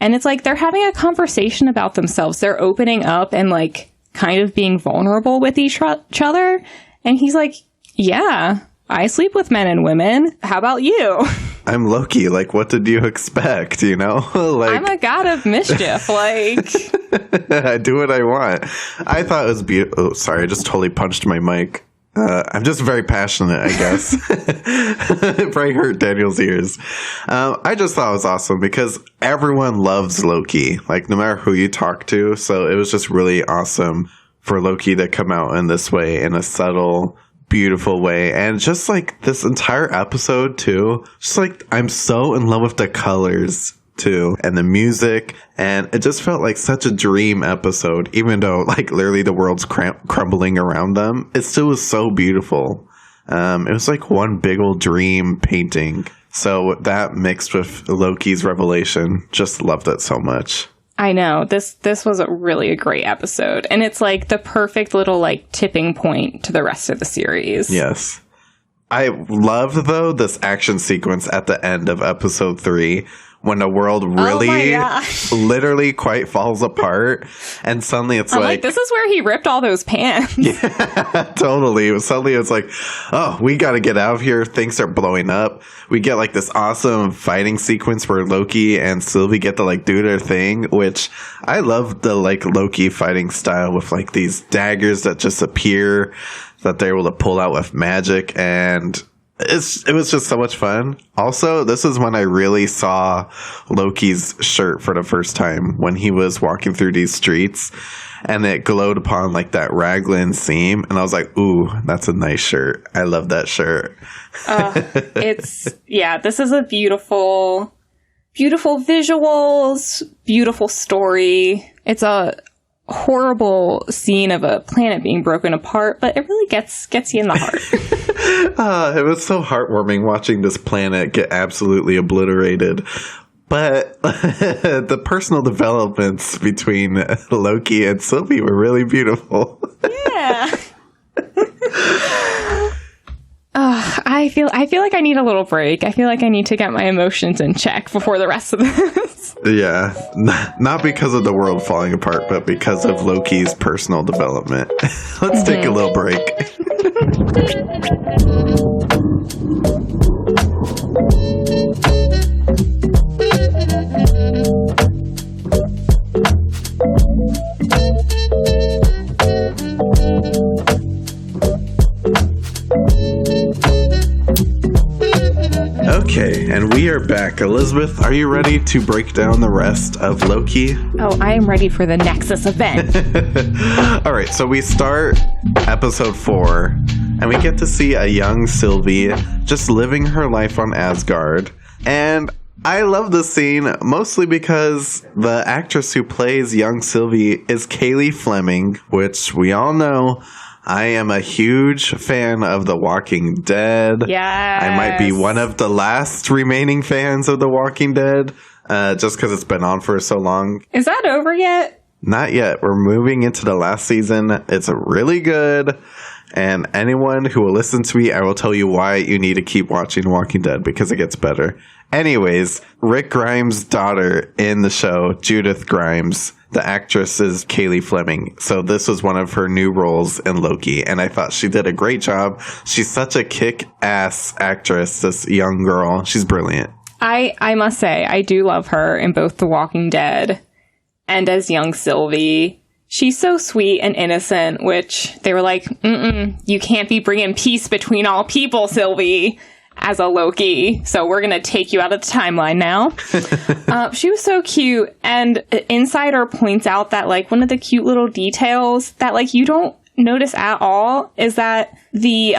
And it's like, they're having a conversation about themselves. They're opening up and like kind of being vulnerable with each other. And he's like, yeah, I sleep with men and women. How about you? I'm Loki. Like, what did you expect? Like, I'm a god of mischief. Like, I do what I want. I thought it was beautiful. Oh, sorry. I just totally punched my mic. I'm just very passionate, I guess. It probably hurt Daniel's ears. I just thought it was awesome because everyone loves Loki, like no matter who you talk to. So it was just really awesome for Loki to come out in this way, in a subtle, beautiful way. And just like this entire episode too, just like I'm so in love with the colors too and the music, and it just felt like such a dream episode. Even though like literally the world's crumbling around them, it still was so beautiful. It was like one big old dream painting. So that mixed with Loki's revelation, just loved it so much. I know, this was really a great episode, and it's like the perfect little like tipping point to the rest of the series. Yes. I loved though this action sequence at the end of episode 3 when the world really literally quite falls apart, and suddenly it's like this is where he ripped all those pants. Yeah, totally. Suddenly it's like, oh, we got to get out of here. Things are blowing up. We get like this awesome fighting sequence where Loki and Sylvie get to like do their thing, which I love the like Loki fighting style with like these daggers that just appear that they're able to pull out with magic, and it was just so much fun. Also, this is when I really saw Loki's shirt for the first time, when he was walking through these streets and it glowed upon like that raglan seam, and I was like, ooh, that's a nice shirt. I love that shirt. This is a beautiful visuals, beautiful story. It's a horrible scene of a planet being broken apart, but it really gets you in the heart. It was so heartwarming watching this planet get absolutely obliterated. But the personal developments between Loki and Sylvie were really beautiful. Yeah. I feel like I need a little break. I feel like I need to get my emotions in check before the rest of this. Yeah, not because of the world falling apart, but because of Loki's personal development. Let's take a little break. Okay, and we are back. Elizabeth, are you ready to break down the rest of Loki? Oh, I am ready for the Nexus event. All right, so we start episode 4, and we get to see a young Sylvie just living her life on Asgard. And I love this scene mostly because the actress who plays young Sylvie is Kaylee Fleming, which we all know. I am a huge fan of The Walking Dead. Yes. I might be one of the last remaining fans of The Walking Dead. just because it's been on for so long. Is that over yet? Not yet. We're moving into the last season. It's really good. And anyone who will listen to me, I will tell you why you need to keep watching Walking Dead, because it gets better. Anyways, Rick Grimes' daughter in the show, Judith Grimes, the actress is Kaylee Fleming. So this was one of her new roles in Loki, and I thought she did a great job. She's such a kick-ass actress, this young girl. She's brilliant. I must say, I do love her in both The Walking Dead and as young Sylvie. She's so sweet and innocent, which they were like, you can't be bringing peace between all people, Sylvie, as a Loki. So we're going to take you out of the timeline now. She was so cute. And Insider points out that, like, one of the cute little details that, like, you don't notice at all is that the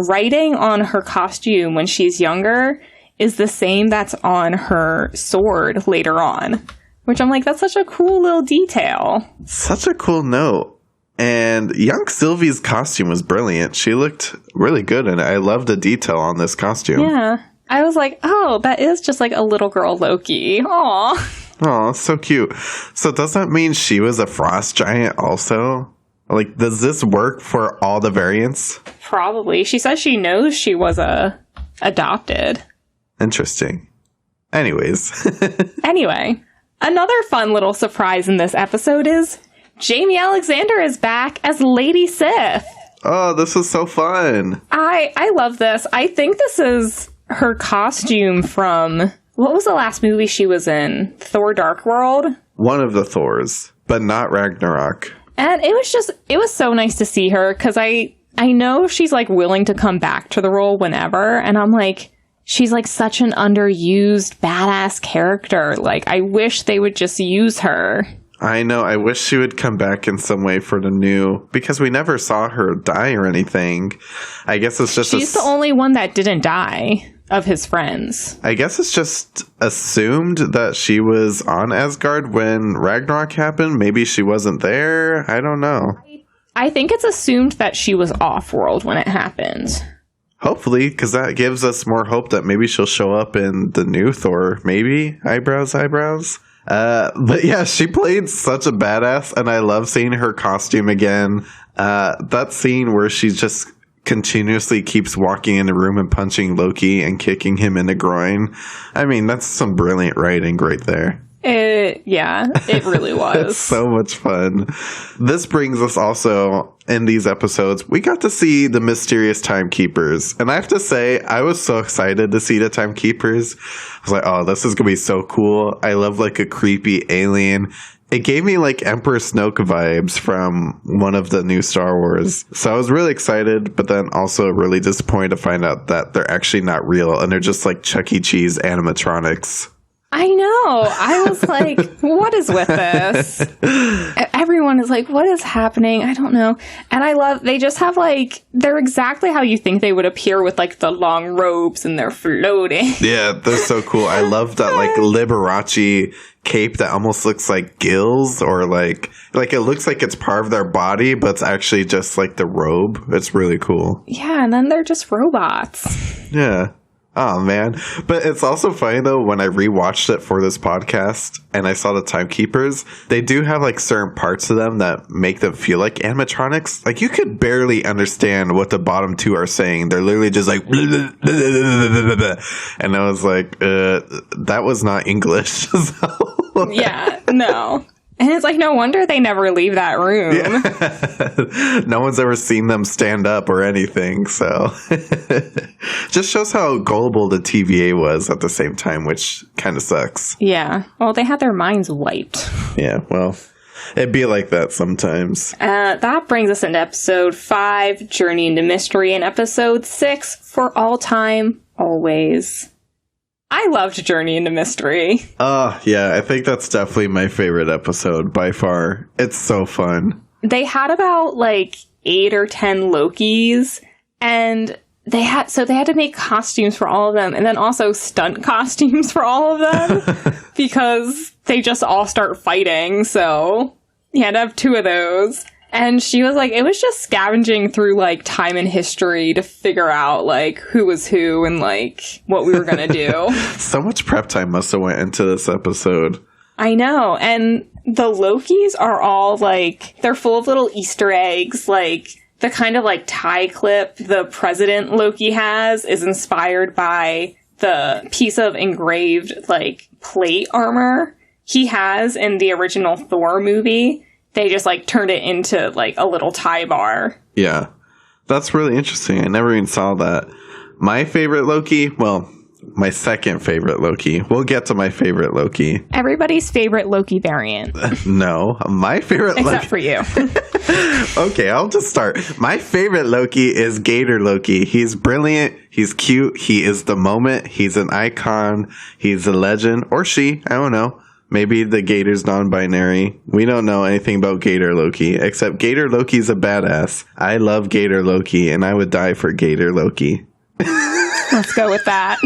writing on her costume when she's younger is the same that's on her sword later on. Which I'm like, that's such a cool little detail. Such a cool note. And young Sylvie's costume was brilliant. She looked really good, and I love the detail on this costume. Yeah. I was like, oh, that is just like a little girl Loki. Aw. Oh, so cute. So does that mean she was a frost giant also? Like, does this work for all the variants? Probably. She says she knows she was adopted. Interesting. Anyways. Anyway. Another fun little surprise in this episode is Jamie Alexander is back as Lady Sith. Oh, this is so fun. I love this. I think this is her costume from, what was the last movie she was in? Thor Dark World? One of the Thors, but not Ragnarok. And it was so nice to see her, because I know she's like willing to come back to the role whenever, and I'm like, she's like such an underused badass character. Like, I wish they would just use her. I know. I wish she would come back in some way for the new, because we never saw her die or anything. I guess it's just... She's the only one that didn't die of his friends. I guess it's just assumed that she was on Asgard when Ragnarok happened. Maybe she wasn't there. I don't know. I think it's assumed that she was off-world when it happened. Hopefully, because that gives us more hope that maybe she'll show up in the new Thor. Maybe? Eyebrows. But yeah, she played such a badass, and I love seeing her costume again. That scene where she just continuously keeps walking in the room and punching Loki and kicking him in the groin. I mean, that's some brilliant writing right there. Yeah, it really was. So much fun. This brings us also, in these episodes, we got to see the mysterious timekeepers. And I have to say, I was so excited to see the timekeepers. I was like, oh, this is going to be so cool. I love like a creepy alien. It gave me like Emperor Snoke vibes from one of the new Star Wars. So I was really excited, but then also really disappointed to find out that they're actually not real. And they're just like Chuck E. Cheese animatronics. I know. I was like, what is with this? Everyone is like, what is happening? I don't know. And I love, they just have like, they're exactly how you think they would appear with like the long robes and they're floating. Yeah, they're so cool. I love that like Liberace cape that almost looks like gills, or like it looks like it's part of their body, but it's actually just like the robe. It's really cool. Yeah, and then they're just robots. Yeah. Oh, man. But it's also funny, though, when I rewatched it for this podcast and I saw the timekeepers, they do have, like, certain parts of them that make them feel like animatronics. Like, you could barely understand what the bottom two are saying. They're literally just like... And I was like, that was not English. So. Yeah, no. And it's like, no wonder they never leave that room. Yeah. No one's ever seen them stand up or anything, so just shows how gullible the TVA was at the same time, which kind of sucks. Yeah. Well, they had their minds wiped. Yeah, well, it'd be like that sometimes. That brings us into episode 5, Journey into Mystery, and episode 6, For All Time, Always. I loved Journey into Mystery. Yeah, I think that's definitely my favorite episode by far. It's so fun. They had about like 8 or 10 Lokis, and they had to make costumes for all of them, and then also stunt costumes for all of them because they just all start fighting. So you had to have 2 of those. And she was like, it was just scavenging through, like, time and history to figure out, like, who was who and, like, what we were going to do. So much prep time must have went into this episode. I know. And the Lokis are all, like, they're full of little Easter eggs. Like, the kind of, like, tie clip the President Loki has is inspired by the piece of engraved, like, plate armor he has in the original Thor movie. They just, like, turned it into, like, a little tie bar. Yeah. That's really interesting. I never even saw that. My favorite Loki, well, my second favorite Loki. We'll get to my favorite Loki. Everybody's favorite Loki variant. No, my favorite Except for you. Okay, I'll just start. My favorite Loki is Gator Loki. He's brilliant. He's cute. He is the moment. He's an icon. He's a legend. Or she. I don't know. Maybe the Gator's non-binary. We don't know anything about Gator Loki, except Gator Loki's a badass. I love Gator Loki, and I would die for Gator Loki. Let's go with that.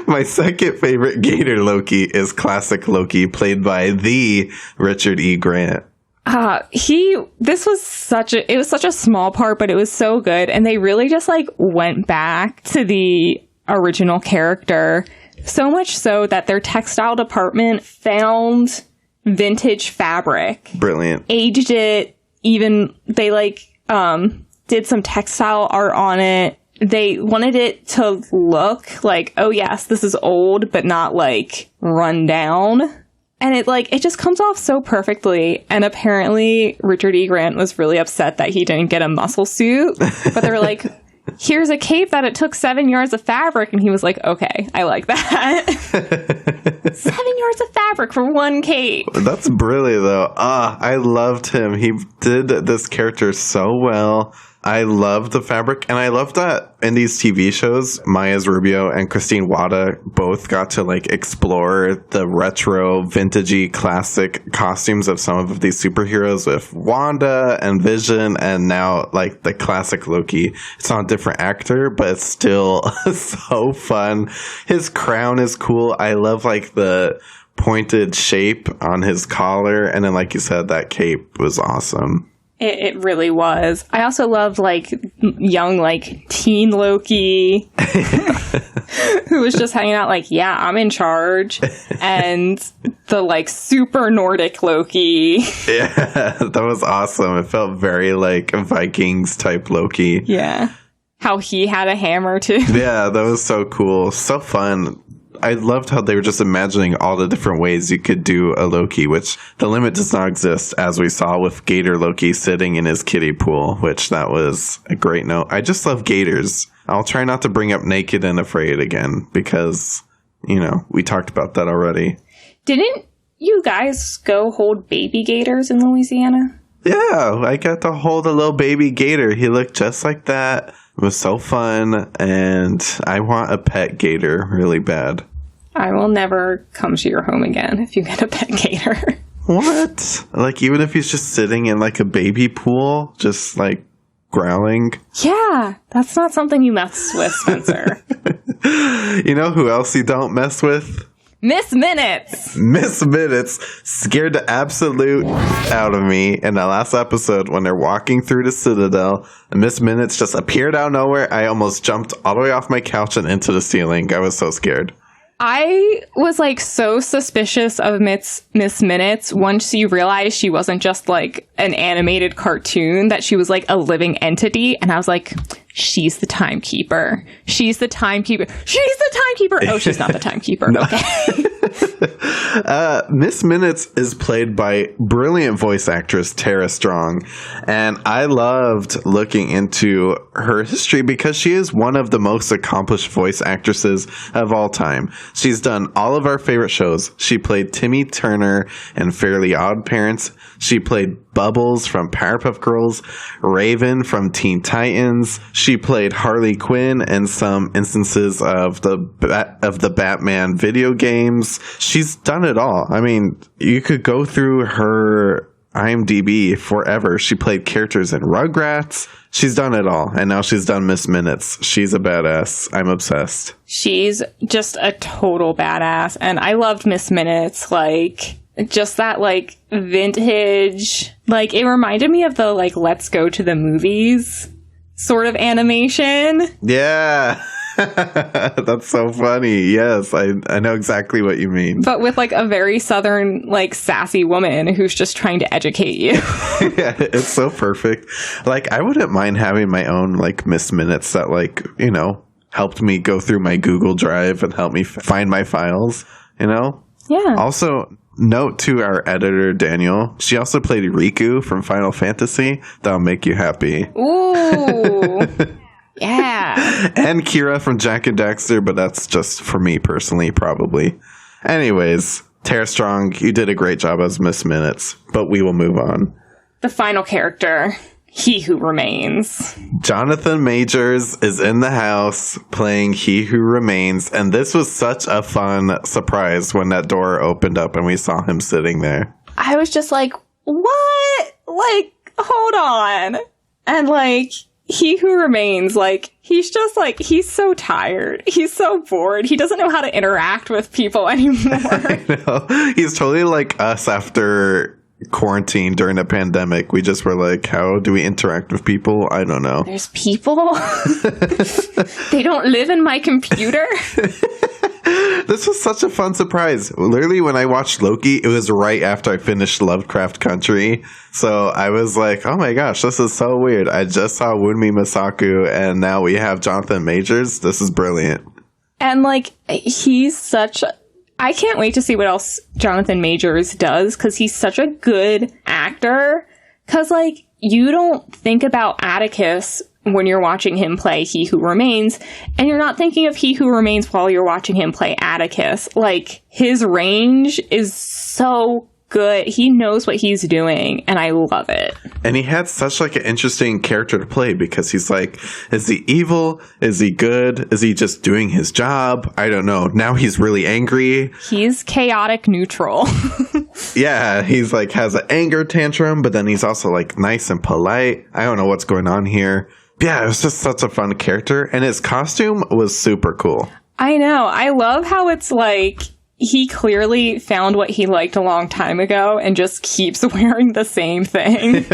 My second favorite Gator Loki is classic Loki, played by the Richard E. Grant. This was such a small part, but it was so good. And they really just, like, went back to the original character. So much so that their textile department found vintage fabric. Brilliant. Aged it. Even they, like, did some textile art on it. They wanted it to look like, oh yes, this is old, but not, like, run down. And it just comes off so perfectly. And apparently Richard E. Grant was really upset that he didn't get a muscle suit. But they were like, here's a cape that it took 7 yards of fabric. And he was like, okay, I like that. 7 yards of fabric for one cape. That's brilliant, though. I loved him. He did this character so well. I love the fabric, and I love that in these TV shows, Maya Rubio and Christine Wada both got to, like, explore the retro, vintagey, classic costumes of some of these superheroes with Wanda and Vision, and now, like, the classic Loki. It's not a different actor, but it's still so fun. His crown is cool. I love, like, the pointed shape on his collar, and then, like you said, that cape was awesome. It really was. I also loved, like, young, like, teen Loki, who was just hanging out like, yeah, I'm in charge. And the, like, super Nordic Loki. Yeah, that was awesome. It felt very, like, Vikings type Loki. Yeah. How he had a hammer, too. Yeah, that was so cool. So fun. I loved how they were just imagining all the different ways you could do a Loki, which the limit does not exist, as we saw with Gator Loki sitting in his kiddie pool, which that was a great note. I just love gators. I'll try not to bring up Naked and Afraid again, because, you know, we talked about that already. Didn't you guys go hold baby gators in Louisiana? Yeah, I got to hold a little baby gator. He looked just like that. It was so fun, and I want a pet gator really bad. I will never come to your home again if you get a pet gator. What? Like, even if he's just sitting in, like, a baby pool, just, like, growling? Yeah, that's not something you mess with, Spencer. You know who else you don't mess with? Miss Minutes! Miss Minutes scared the absolute out of me in the last episode when they're walking through the Citadel. And Miss Minutes just appeared out of nowhere. I almost jumped all the way off my couch and into the ceiling. I was so scared. I was, like, so suspicious of Miss Minutes once you realized she wasn't just, like, an animated cartoon, that she was, like, a living entity. And I was like, she's the timekeeper. She's the timekeeper. She's the timekeeper. Oh, she's not the timekeeper. No. Okay. Miss Minutes is played by brilliant voice actress Tara Strong, and I loved looking into her history because she is one of the most accomplished voice actresses of all time. She's done all of our favorite shows. She played Timmy Turner in Fairly Odd Parents. She played Bubbles from Powerpuff Girls, Raven from Teen Titans. She played Harley Quinn in some instances of the Batman video games. She's done it all. I mean, you could go through her IMDb forever. She played characters in Rugrats. She's done it all. And now she's done Miss Minutes. She's a badass. I'm obsessed. She's just a total badass. And I loved Miss Minutes. Like, just that, like, vintage, like, it reminded me of the, like, let's go to the movies sort of animation. Yeah. That's so funny. Yes, I know exactly what you mean. But with, like, a very southern, like, sassy woman who's just trying to educate you. Yeah, it's so perfect. Like, I wouldn't mind having my own, like, Miss Minutes that, like, you know, helped me go through my Google Drive and help me find my files, you know? Yeah. Also, note to our editor, Daniel, she also played Riku from Final Fantasy. That'll make you happy. Ooh. Yeah. And Kira from Jack and Daxter, but that's just for me personally, probably. Anyways, Tara Strong, you did a great job as Miss Minutes, but we will move on. The final character, He Who Remains. Jonathan Majors is in the house playing He Who Remains, and this was such a fun surprise when that door opened up and we saw him sitting there. I was just like, what? Like, hold on. And, like, He Who Remains, like, he's just, like, he's so tired. He's so bored. He doesn't know how to interact with people anymore. I know. He's totally like us after quarantine during a pandemic. We just were like, how do we interact with people? I don't know. There's people? They don't live in my computer? This was such a fun surprise. Literally, when I watched Loki, it was right after I finished Lovecraft Country. So I was like, oh my gosh, this is so weird. I just saw Wunmi Masaku, and now we have Jonathan Majors. This is brilliant. And, like, he's such... I can't wait to see what else Jonathan Majors does, because he's such a good actor. Because, like, you don't think about Atticus when you're watching him play He Who Remains, and you're not thinking of He Who Remains while you're watching him play Atticus. Like, his range is so good. He knows what he's doing, and I love it. And he had such, like, an interesting character to play, because he's like, is he evil? Is he good? Is he just doing his job? I don't know. Now he's really angry. He's chaotic neutral. Yeah, he's like, has an anger tantrum, but then he's also like nice and polite. I don't know what's going on here. Yeah, it was just such a fun character, and his costume was super cool. I know. I love how it's like, he clearly found what he liked a long time ago and just keeps wearing the same thing.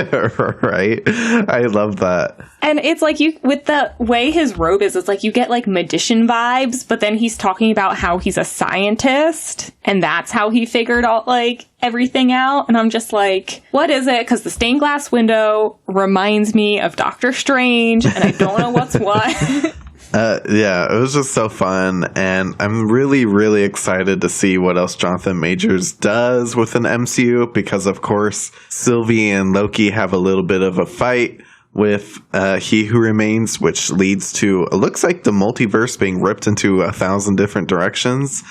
Right? I love that. And it's like, you, with the way his robe is, it's like you get like magician vibes, but then he's talking about how he's a scientist and that's how he figured out like everything out. And I'm just like, what is it? Because the stained glass window reminds me of Doctor Strange, and I don't know what's what. Yeah, it was just so fun, and I'm really, really excited to see what else Jonathan Majors does with an MCU, because, of course, Sylvie and Loki have a little bit of a fight with He Who Remains, which leads to, it looks like the multiverse being ripped into 1,000 different directions,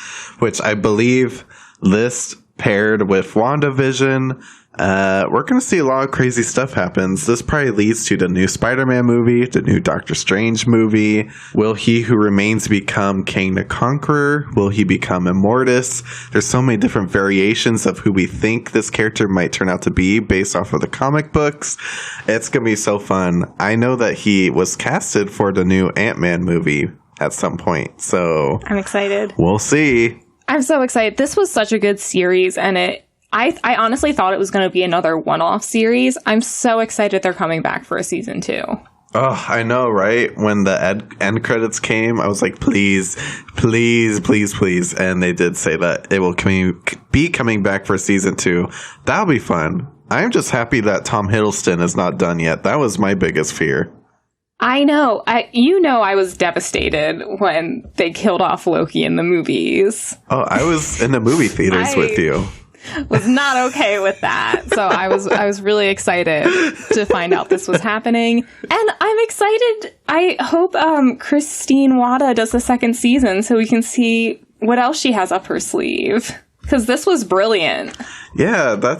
which I believe this paired with WandaVision, we're going to see a lot of crazy stuff happens. This probably leads to the new Spider-Man movie, the new Doctor Strange movie. Will He Who Remains become Kang the Conqueror? Will he become Immortus? There's so many different variations of who we think this character might turn out to be based off of the comic books. It's going to be so fun. I know that he was casted for the new Ant-Man movie at some point, so I'm excited. We'll see. I'm so excited. This was such a good series, and I honestly thought it was going to be another one-off series. I'm so excited they're coming back for a season 2. Oh, I know, right? When the end credits came, I was like, please, please, please, please. And they did say that it will be coming back for season 2. That'll be fun. I'm just happy that Tom Hiddleston is not done yet. That was my biggest fear. I know. I was devastated when they killed off Loki in the movies. Oh, I was in the movie theaters with you. Was not okay with that. So I was really excited to find out this was happening. And I'm excited. I hope Christine Wada does the second season so we can see what else she has up her sleeve. Because this was brilliant. Yeah,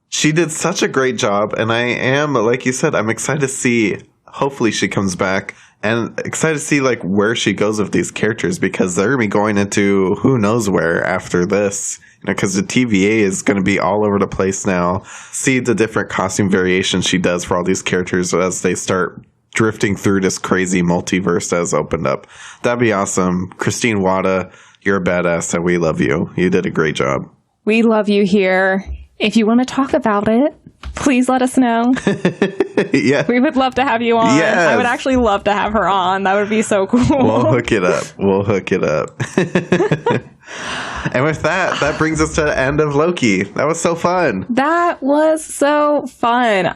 she did such a great job. And I am, like you said, I'm excited to see, hopefully she comes back. And excited to see like where she goes with these characters, because they're going to be going into who knows where after this. Because the TVA is going to be all over the place now. See the different costume variations she does for all these characters as they start drifting through this crazy multiverse that has opened up. That'd be awesome. Christine Wada, you're a badass and we love you. You did a great job. We love you here. If you want to talk about it, please let us know. Yeah. We would love to have you on. Yes. I would actually love to have her on. That would be so cool. We'll hook it up. And with that brings us to the end of Loki. That was so fun. That was so fun.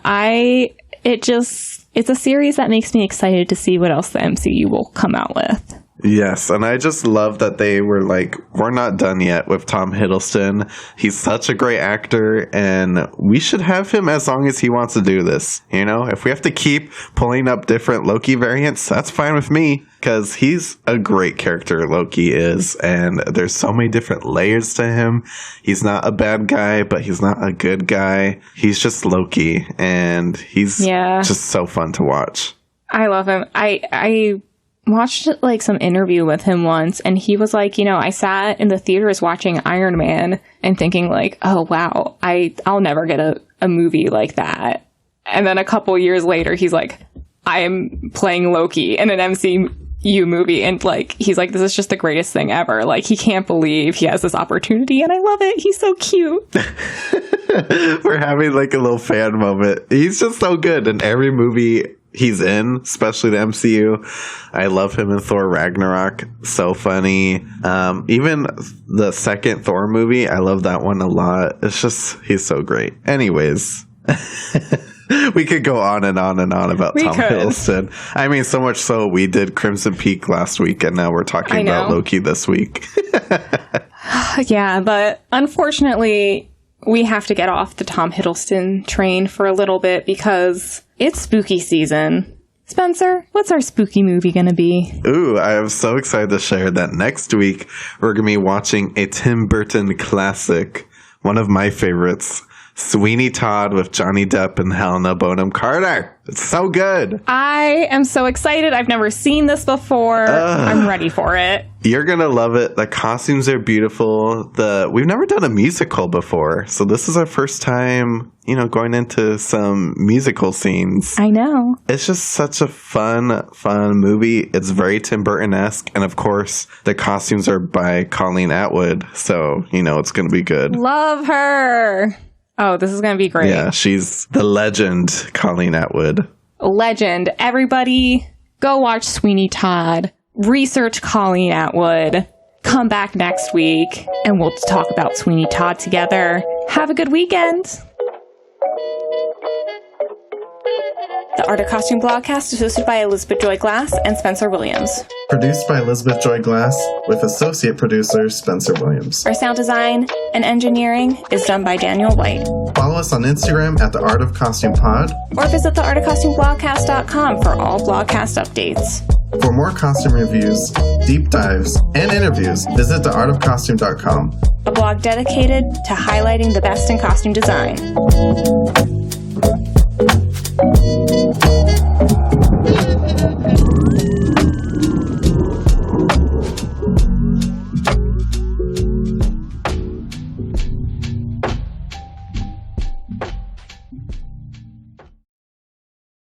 It's a series that makes me excited to see what else the MCU will come out with. Yes, and I just love that they were like, we're not done yet with Tom Hiddleston. He's such a great actor, and we should have him as long as he wants to do this. You know, if we have to keep pulling up different Loki variants, that's fine with me, because he's a great character, Loki is, and there's so many different layers to him. He's not a bad guy, but he's not a good guy. He's just Loki, and he's just so fun to watch. I love him. I watched like some interview with him once, and he was like, I sat in the theaters watching Iron Man and thinking like, oh wow, I'll never get a movie like that. And then a couple years later, he's like, I am playing Loki in an MCU movie, and like he's like, this is just the greatest thing ever. Like, he can't believe he has this opportunity, and I love it. He's so cute. We're having like a little fan moment. He's just so good in every movie he's in, especially the MCU. I love him in Thor Ragnarok. So funny. Even the second Thor movie, I love that one a lot. It's just, he's so great. Anyways, we could go on and on and on about Tom Hiddleston. I mean, so much so we did Crimson Peak last week, and now we're talking about Loki this week. Yeah, but unfortunately, we have to get off the Tom Hiddleston train for a little bit because it's spooky season. Spencer, what's our spooky movie going to be? Ooh, I am so excited to share that next week we're going to be watching a Tim Burton classic, one of my favorites, Sweeney Todd with Johnny Depp and Helena Bonham Carter. It's so good. I am so excited. I've never seen this before. I'm ready for it. You're going to love it. The costumes are beautiful. We've never done a musical before, so this is our first time, going into some musical scenes. I know. It's just such a fun movie. It's very Tim Burton-esque, and of course, the costumes are by Colleen Atwood, so, it's going to be good. Love her. Oh, this is going to be great. Yeah, she's the legend, Colleen Atwood. Legend. Everybody, go watch Sweeney Todd. Research Colleen Atwood. Come back next week, and we'll talk about Sweeney Todd together. Have a good weekend. The Art of Costume Blogcast is hosted by Elizabeth Joy Glass and Spencer Williams. Produced by Elizabeth Joy Glass with associate producer Spencer Williams. Our sound design and engineering is done by Daniel White. Follow us on Instagram at The Art of Costume Pod. Or visit theartofcostumeblogcast.com for all blogcast updates. For more costume reviews, deep dives, and interviews, visit theartofcostume.com. A blog dedicated to highlighting the best in costume design.